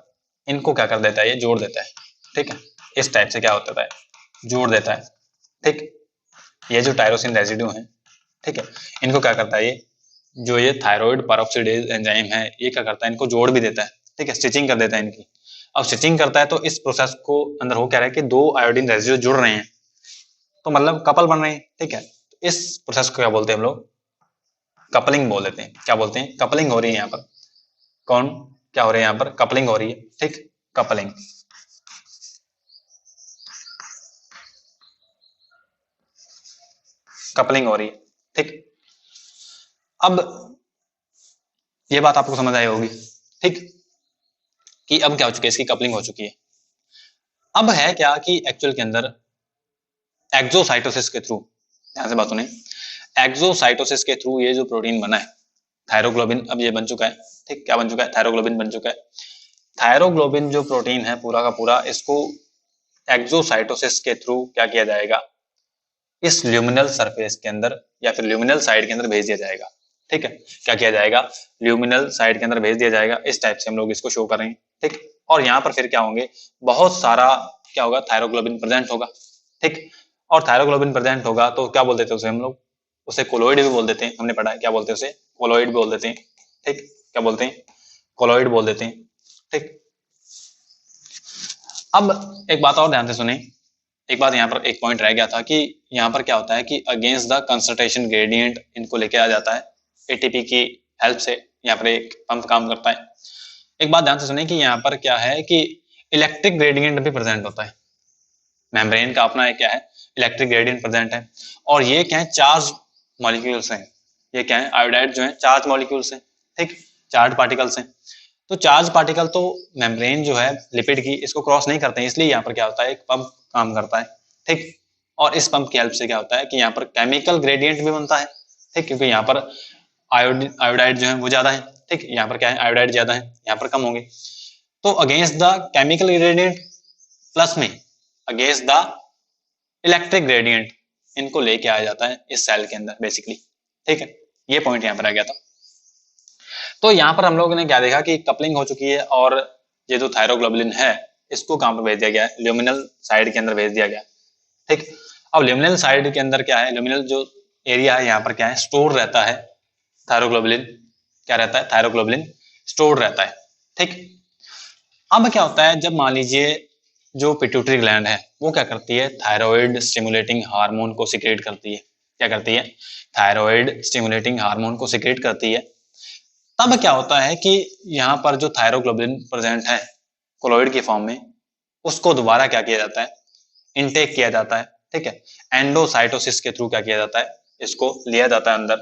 इनको क्या कर देता है, ये जोड़ देता है, ठीक है, इस टाइप से क्या होता है, जोड़ देता है, ठीक। ये जो टायरोसिन रेजिड्यू है, ठीक है, इनको क्या करता है, ये जो ये थायराइड पेरोक्सीडेज एंजाइम है, ये क्या करता है, इनको जोड़ भी देता है, ठीक है, स्टिचिंग कर देता है इनकी। अब स्टिचिंग करता है तो इस प्रोसेस को अंदर हो क्या रहा है कि दो आयोडीन रेजिड्यू जुड़ रहे हैं, तो मतलब कपल बन रहे हैं, ठीक है। इस प्रोसेस को क्या बोलते हैं हम लोग, कपलिंग बोल देते हैं, क्या बोलते हैं, कपलिंग हो रही है यहाँ पर, कौन, क्या हो रहा है यहाँ पर, कपलिंग हो रही है, ठीक, कपलिंग। कपलिंग हो रही है, ठीक। अब ये बात आपको समझ आई होगी, ठीक, कि अब क्या हो चुकी है, इसकी कपलिंग हो चुकी है। अब है क्या कि एक्चुअल के अंदर एक्सोसाइटोसिस के थ्रू, ध्यान से बात सुने, एक्सोसाइटोसिस के थ्रू ये जो प्रोटीन बना है थायरोग्लोबिन, अब ये बन चुका है, ठीक, क्या बन चुका है, थायरोग्लोबिन बन चुका है। थायरोग्लोबिन जो प्रोटीन है पूरा का पूरा, इसको एक्सोसाइटोसिस के थ्रू क्या किया जाएगा, इस ल्यूमिनल सरफेस के अंदर या फिर ल्यूमिनल साइड के अंदर भेज दिया जाएगा, ठीक है, क्या किया जाएगा, ल्यूमिनल साइड के अंदर भेज दिया जाएगा, इस टाइप से हम लोग इसको शो कर रहे हैं, ठीक। और यहाँ पर फिर क्या होंगे, बहुत सारा क्या होगा, थायरोग्लोबिन प्रेजेंट होगा, ठीक। और थायरोग्लोबिन प्रेजेंट होगा तो क्या बोल देते हैं उसे हम लोग, उसे कोलोइड भी बोल देते हैं, हमने पढ़ा है, क्या बोलते हैं उसे, कोलोइड बोल देते हैं, ठीक, क्या बोलते हैं, कोलोइड बोल देते हैं, ठीक। अब एक बात और ध्यान से सुने, एक बात यहाँ पर एक पॉइंट रह गया था कि यहाँ पर क्या होता है कि अगेंस्ट द कंसंट्रेशन ग्रेडियंट इनको लेके आ जाता है एटीपी की हेल्प से, यहाँ पर एक पंप काम करता है। एक बात ध्यान से सुने कि यहाँ पर क्या है कि इलेक्ट्रिक ग्रेडियंट भी प्रेजेंट होता है, मेम्ब्रेन का अपना एक क्या है, इलेक्ट्रिक ग्रेडियंट प्रेजेंट है, और ये क्या है, चार्ज मॉलिक्यूल्स हैं, ये क्या है, आयोडाइड जो है चार्ज मॉलिक्यूल्स हैं, ठीक, चार्ज पार्टिकल्स हैं। तो चार्ज पार्टिकल तो मेम्ब्रेन जो है लिपिड की, इसको क्रॉस नहीं करते हैं, इसलिए यहाँ पर क्या होता है, एक पंप काम करता है, ठीक। और इस पंप की हेल्प से क्या होता है कि यहाँ पर केमिकल ग्रेडियंट भी बनता है, ठीक, क्योंकि यहाँ पर आयोडाइड जो है वो ज्यादा है, ठीक, यहाँ पर क्या है, आयोडाइड ज्यादा है, यहाँ पर कम होंगे। तो against the chemical gradient plus में अगेंस्ट द इलेक्ट्रिक ग्रेडियंट, इनको लेके आया जाता है इस सेल के अंदर बेसिकली। ठीक है, ये पॉइंट यहाँ पर आ गया था। तो यहाँ पर हम लोगों ने क्या देखा कि कपलिंग हो चुकी है और ये जो थायरोग्लोबुलिन है इसको कहाँ पर भेज दिया गया है, ल्यूमिनल साइड के अंदर भेज दिया गया। ठीक, अब ल्यूमिनल साइड के अंदर क्या है, ल्यूमिनल जो एरिया है यहाँ पर क्या है, स्टोर रहता है थायरोग्लोबुलिन। क्या रहता है, थायरोग्लोबुलिन स्टोर रहता है। ठीक, अब क्या होता है जब मान लीजिए जो पिट्यूटरी ग्लैंड है वो क्या करती है, थायराइड स्टिमुलेटिंग हार्मोन को सिक्रेट करती है। क्या करती है, थायराइड स्टिमुलेटिंग हार्मोन को सिक्रेट करती है। तब क्या होता है कि यहाँ पर जो थायरोग्लोबुलिन प्रेजेंट है कोलोइड की फॉर्म में, उसको दोबारा क्या किया जाता है, इनटेक किया जाता है। ठीक है, एंडोसाइटोसिस के थ्रू क्या किया जाता है, इसको लिया जाता है अंदर।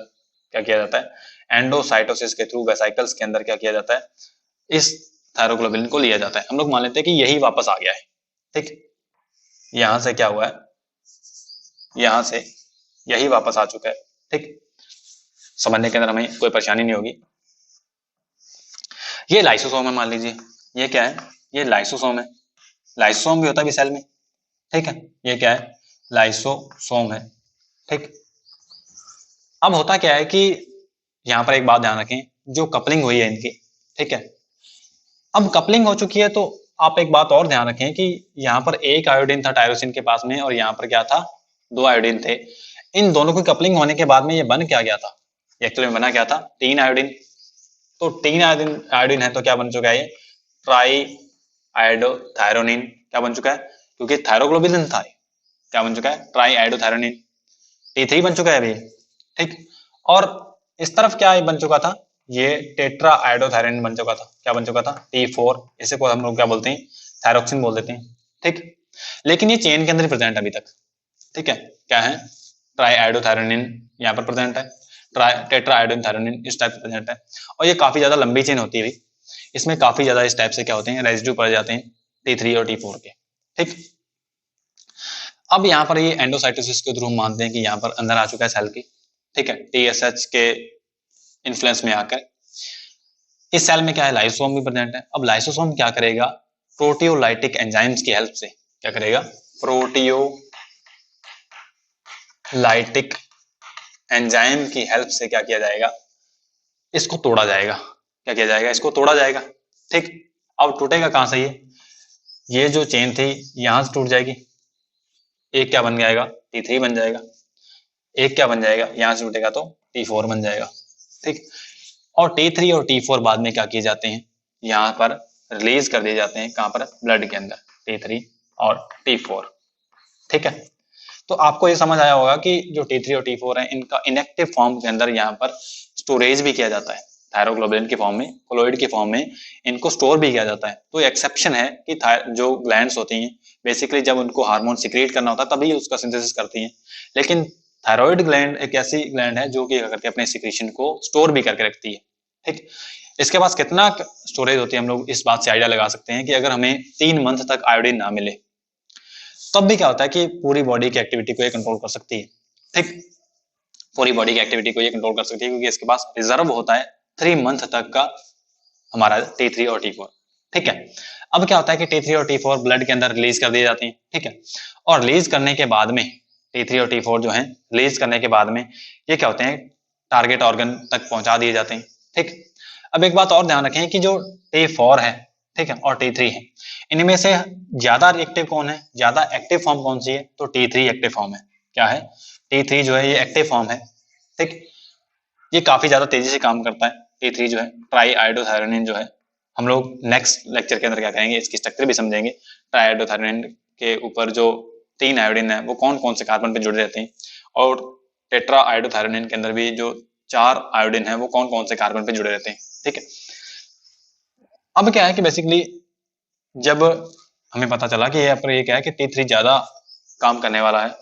क्या किया जाता है, एंडोसाइटोसिस के थ्रू वेसिकल्स के अंदर क्या किया जाता है, इस थायरोग्लोबुलिन को लिया जाता है। हम लोग मान लेते हैं कि यही वापस आ गया है। ठीक, यहां से क्या हुआ है, यहां से यही वापस आ चुका है। ठीक, समझने के अंदर हमें कोई परेशानी नहीं होगी। ये लाइसोसोम है, मान लीजिए ये क्या है, ये लाइसोसोम है। लाइसोसोम भी होता है भी सेल में। ठीक है, ये क्या है, लाइसोसोम है। ठीक, अब होता क्या है कि यहाँ पर एक बात ध्यान रखें, जो कपलिंग हुई है इनकी, ठीक है, अब कपलिंग हो चुकी है तो आप एक बात और ध्यान रखें कि यहाँ पर एक आयोडीन था टायरोसिन के पास में और यहाँ पर क्या था, 2 आयोडीन थे। इन दोनों की कपलिंग होने के बाद में ये बन क्या गया था, एक्चुअली में बना क्या था, 3 आयोडीन। तो 3 आयोडीन आयोडीन है तो क्या बन चुका है, ये ट्राई आयोडोथायरोनिन क्या बन चुका है, क्योंकि थायरोग्लोबुलिन था। क्या बन चुका है, ट्राई आयोडोथायरोनिन, T3 बन चुका है अभी। ठीक, और इस तरफ क्या बन चुका था, ये टेट्रा आयोडोथायरोनिन बन चुका था। क्या बन चुका था, T4। इसे को हम लोग क्या बोलते हैं, थायरोक्सिन बोल देते हैं। ठीक, लेकिन ये चेन के अंदर ही प्रेजेंट है अभी तक। ठीक है, क्या है, ट्राई आयोडोथायरोनिन यहाँ पर प्रेजेंट है, टेट्रा आयोडोथायरोनिन इस टाइप से प्रेजेंट है। और ये काफी ज्यादा लंबी चेन होती है, इसमें काफी ज्यादा इस टाइप से क्या होते हैं, रेजिड्यू पड़ जाते हैं T3 और T4 के। ठीक, अब यहाँ पर ये एंडोसाइटोसिस के थ्रू हम मानते हैं कि यहाँ पर अंदर आ चुका है सेल की। ठीक है, TSH के इन्फ्लुएंस में आकर इस सेल में क्या है, लाइसोसोम भी प्रेजेंट है। अब लाइसोसोम क्या करेगा, प्रोटियोलाइटिक एंजाइम्स की हेल्प से क्या करेगा, प्रोटियोलाइटिक एंजाइम की हेल्प से क्या किया जाएगा, इसको तोड़ा जाएगा। क्या किया जाएगा, इसको तोड़ा जाएगा। ठीक, अब टूटेगा कहां से, ये जो चेन थी यहां से टूट जाएगी। एक क्या बन जाएगा, T3 बन जाएगा। एक क्या बन जाएगा, यहां से टूटेगा तो T4 बन जाएगा। ठीक, और T3 और T4 बाद में क्या किए जाते हैं, यहाँ पर रिलीज कर दिए जाते हैं। कहां पर, ब्लड के अंदर, T3 और T4। ठीक है, तो आपको ये समझ आया होगा कि जो T3 और T4 है इनका इनएक्टिव फॉर्म के अंदर यहाँ पर स्टोरेज भी किया जाता है। थायरोग्लोबुलिन के फॉर्म में, कोलोइड के फॉर्म में इनको स्टोर भी किया जाता है। तो एक्सेप्शन है कि जो ग्लैंड्स होती हैं बेसिकली जब उनको हार्मोन सिक्रेट करना होता है तभी उसका सिंथेसिस करती हैं। लेकिन थायराइड ग्लैंड एक ऐसी ग्लैंड है जो कि करके अपने सिक्रेशन को स्टोर भी करके रखती है। ठीक, इसके पास कितना स्टोरेज होती है हम लोग इस बात से आइडिया लगा सकते हैं कि अगर हमें 3 मंथ तक आयोडीन ना मिले तब भी क्या होता है कि पूरी बॉडी की एक्टिविटी को ये कंट्रोल कर सकती है। ठीक, पूरी बॉडी की एक्टिविटी को ये कंट्रोल कर सकती है क्योंकि इसके पास रिजर्व होता है 3 मंथ तक का हमारा T3 और T4। ठीक है, अब क्या होता है कि T3 और T4 ब्लड के अंदर रिलीज कर दिए जाते हैं। ठीक है, और रिलीज करने के बाद में T3 और T4 जो है रिलीज करने के बाद में ये क्या होते हैं, टारगेट ऑर्गन तक पहुंचा दिए जाते हैं। ठीक, अब एक बात और ध्यान रखें कि जो T4 है, ठीक है, और T3 है, इनमें से ज्यादा रिएक्टिव कौन है, ज्यादा एक्टिव फॉर्म कौन सी है, तो T3 एक्टिव फॉर्म है। क्या है, T3 जो है ये एक्टिव फॉर्म है। ठीक, ये काफी ज्यादा तेजी से काम करता है। T3 जो है ट्राई आयोडोथायरोनिन जो है, हम लोग नेक्स्ट लेक्चर के अंदर क्या करेंगे, इसकी स्ट्रक्चर भी समझेंगे। ट्राई आयोडोथायरोनिन के ऊपर जो 3 आयोडीन है वो कौन कौन से कार्बन पे जुड़े रहते हैं, और टेट्रा आयोडोथायरोनिन के अंदर भी जो 4 आयोडीन है वो कौन कौन से कार्बन पे जुड़े रहते हैं। ठीक है, अब क्या है कि बेसिकली जब हमें पता चला कि ये क्या है कि T3 ज्यादा काम करने वाला है,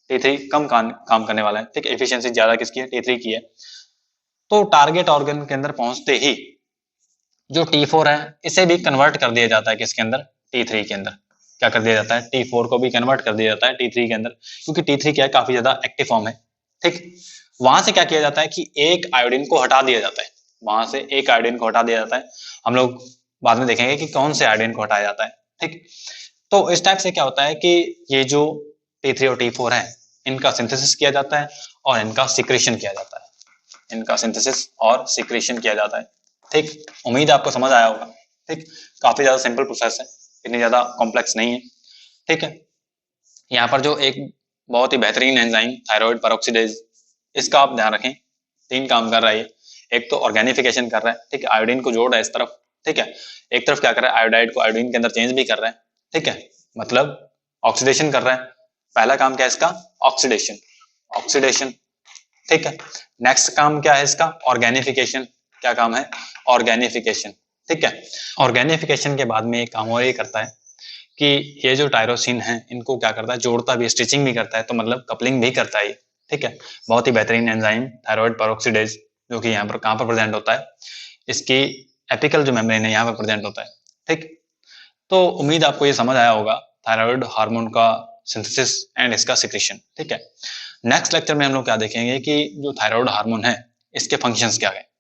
T3 कम काम करने वाला है। ठीक, एफिशिएंसी ज्यादा किसकी है, T3 की है। तो टारगेट ऑर्गन के अंदर पहुंचते ही जो T4 है इसे भी कन्वर्ट कर दिया जाता है किसके अंदर, T3 के अंदर। क्या कर दिया जाता है, T4 को भी कन्वर्ट कर दिया जाता है T3 के अंदर, क्योंकि T3 क्या है, काफी ज्यादा एक्टिव फॉर्म है। ठीक, वहां से क्या किया जाता है कि एक आयोडीन को हटा दिया जाता है, वहां से एक आयोडीन को हटा दिया जाता है। हम लोग बाद में देखेंगे कि कौन से आयोडीन को हटाया जाता है। ठीक, तो इस टाइप से क्या होता है कि ये जो T3 और T4 है इनका सिंथेसिस किया जाता है और इनका सिक्रेशन किया जाता है। इनका सिंथेसिस और सिक्रेशन किया जाता है। ठीक, उम्मीद आपको समझ आया होगा। ठीक, काफी ज्यादा सिंपल प्रोसेस है, इतनी ज्यादा कॉम्प्लेक्स नहीं है। ठीक है, यहाँ पर जो एक बहुत ही बेहतरीन एंजाइम थायराइड पेरोक्सीडेज, इसका आप ध्यान रखें, 3 काम कर रहा है ये। एक तो ऑर्गेनिफिकेशन कर रहा है, ठीक है, आयोडीन को जोड़ रहा है इस तरफ, ठीक है। एक तरफ क्या कर रहा है, आयोडाइड को आयोडीन के अंदर चेंज भी कर रहा है, ठीक है, मतलब ऑक्सीडेशन कर रहा है। पहला काम क्या है इसका, ऑक्सीडेशन, ऑक्सीडेशन, ठीक है। नेक्स्ट काम क्या है इसका, ऑर्गेनिफिकेशन। क्या काम है, ऑर्गेनिफिकेशन, ठीक है। ऑर्गेनिफिकेशन के बाद में एक काम और ये करता है कि ये जो टायरोसिन है इनको क्या करता है, जोड़ता भी, स्टिचिंग भी करता है, तो मतलब कपलिंग भी करता है, ठीक है। बहुत ही बेहतरीन एंजाइम थायराइड पेरोक्सीडेज, जो कि यहाँ पर कहाँ पर प्रेजेंट होता है, इसकी एपिकल जो मेम्ब्रेन है यहाँ पर प्रेजेंट होता है। ठीक, तो उम्मीद आपको ये समझ आया होगा थायराइड हार्मोन का सिंथेसिस एंड इसका सिक्रेशन। ठीक है, नेक्स्ट लेक्चर में हम लोग क्या देखेंगे कि जो थायराइड हार्मोन है इसके फंक्शंस क्या है।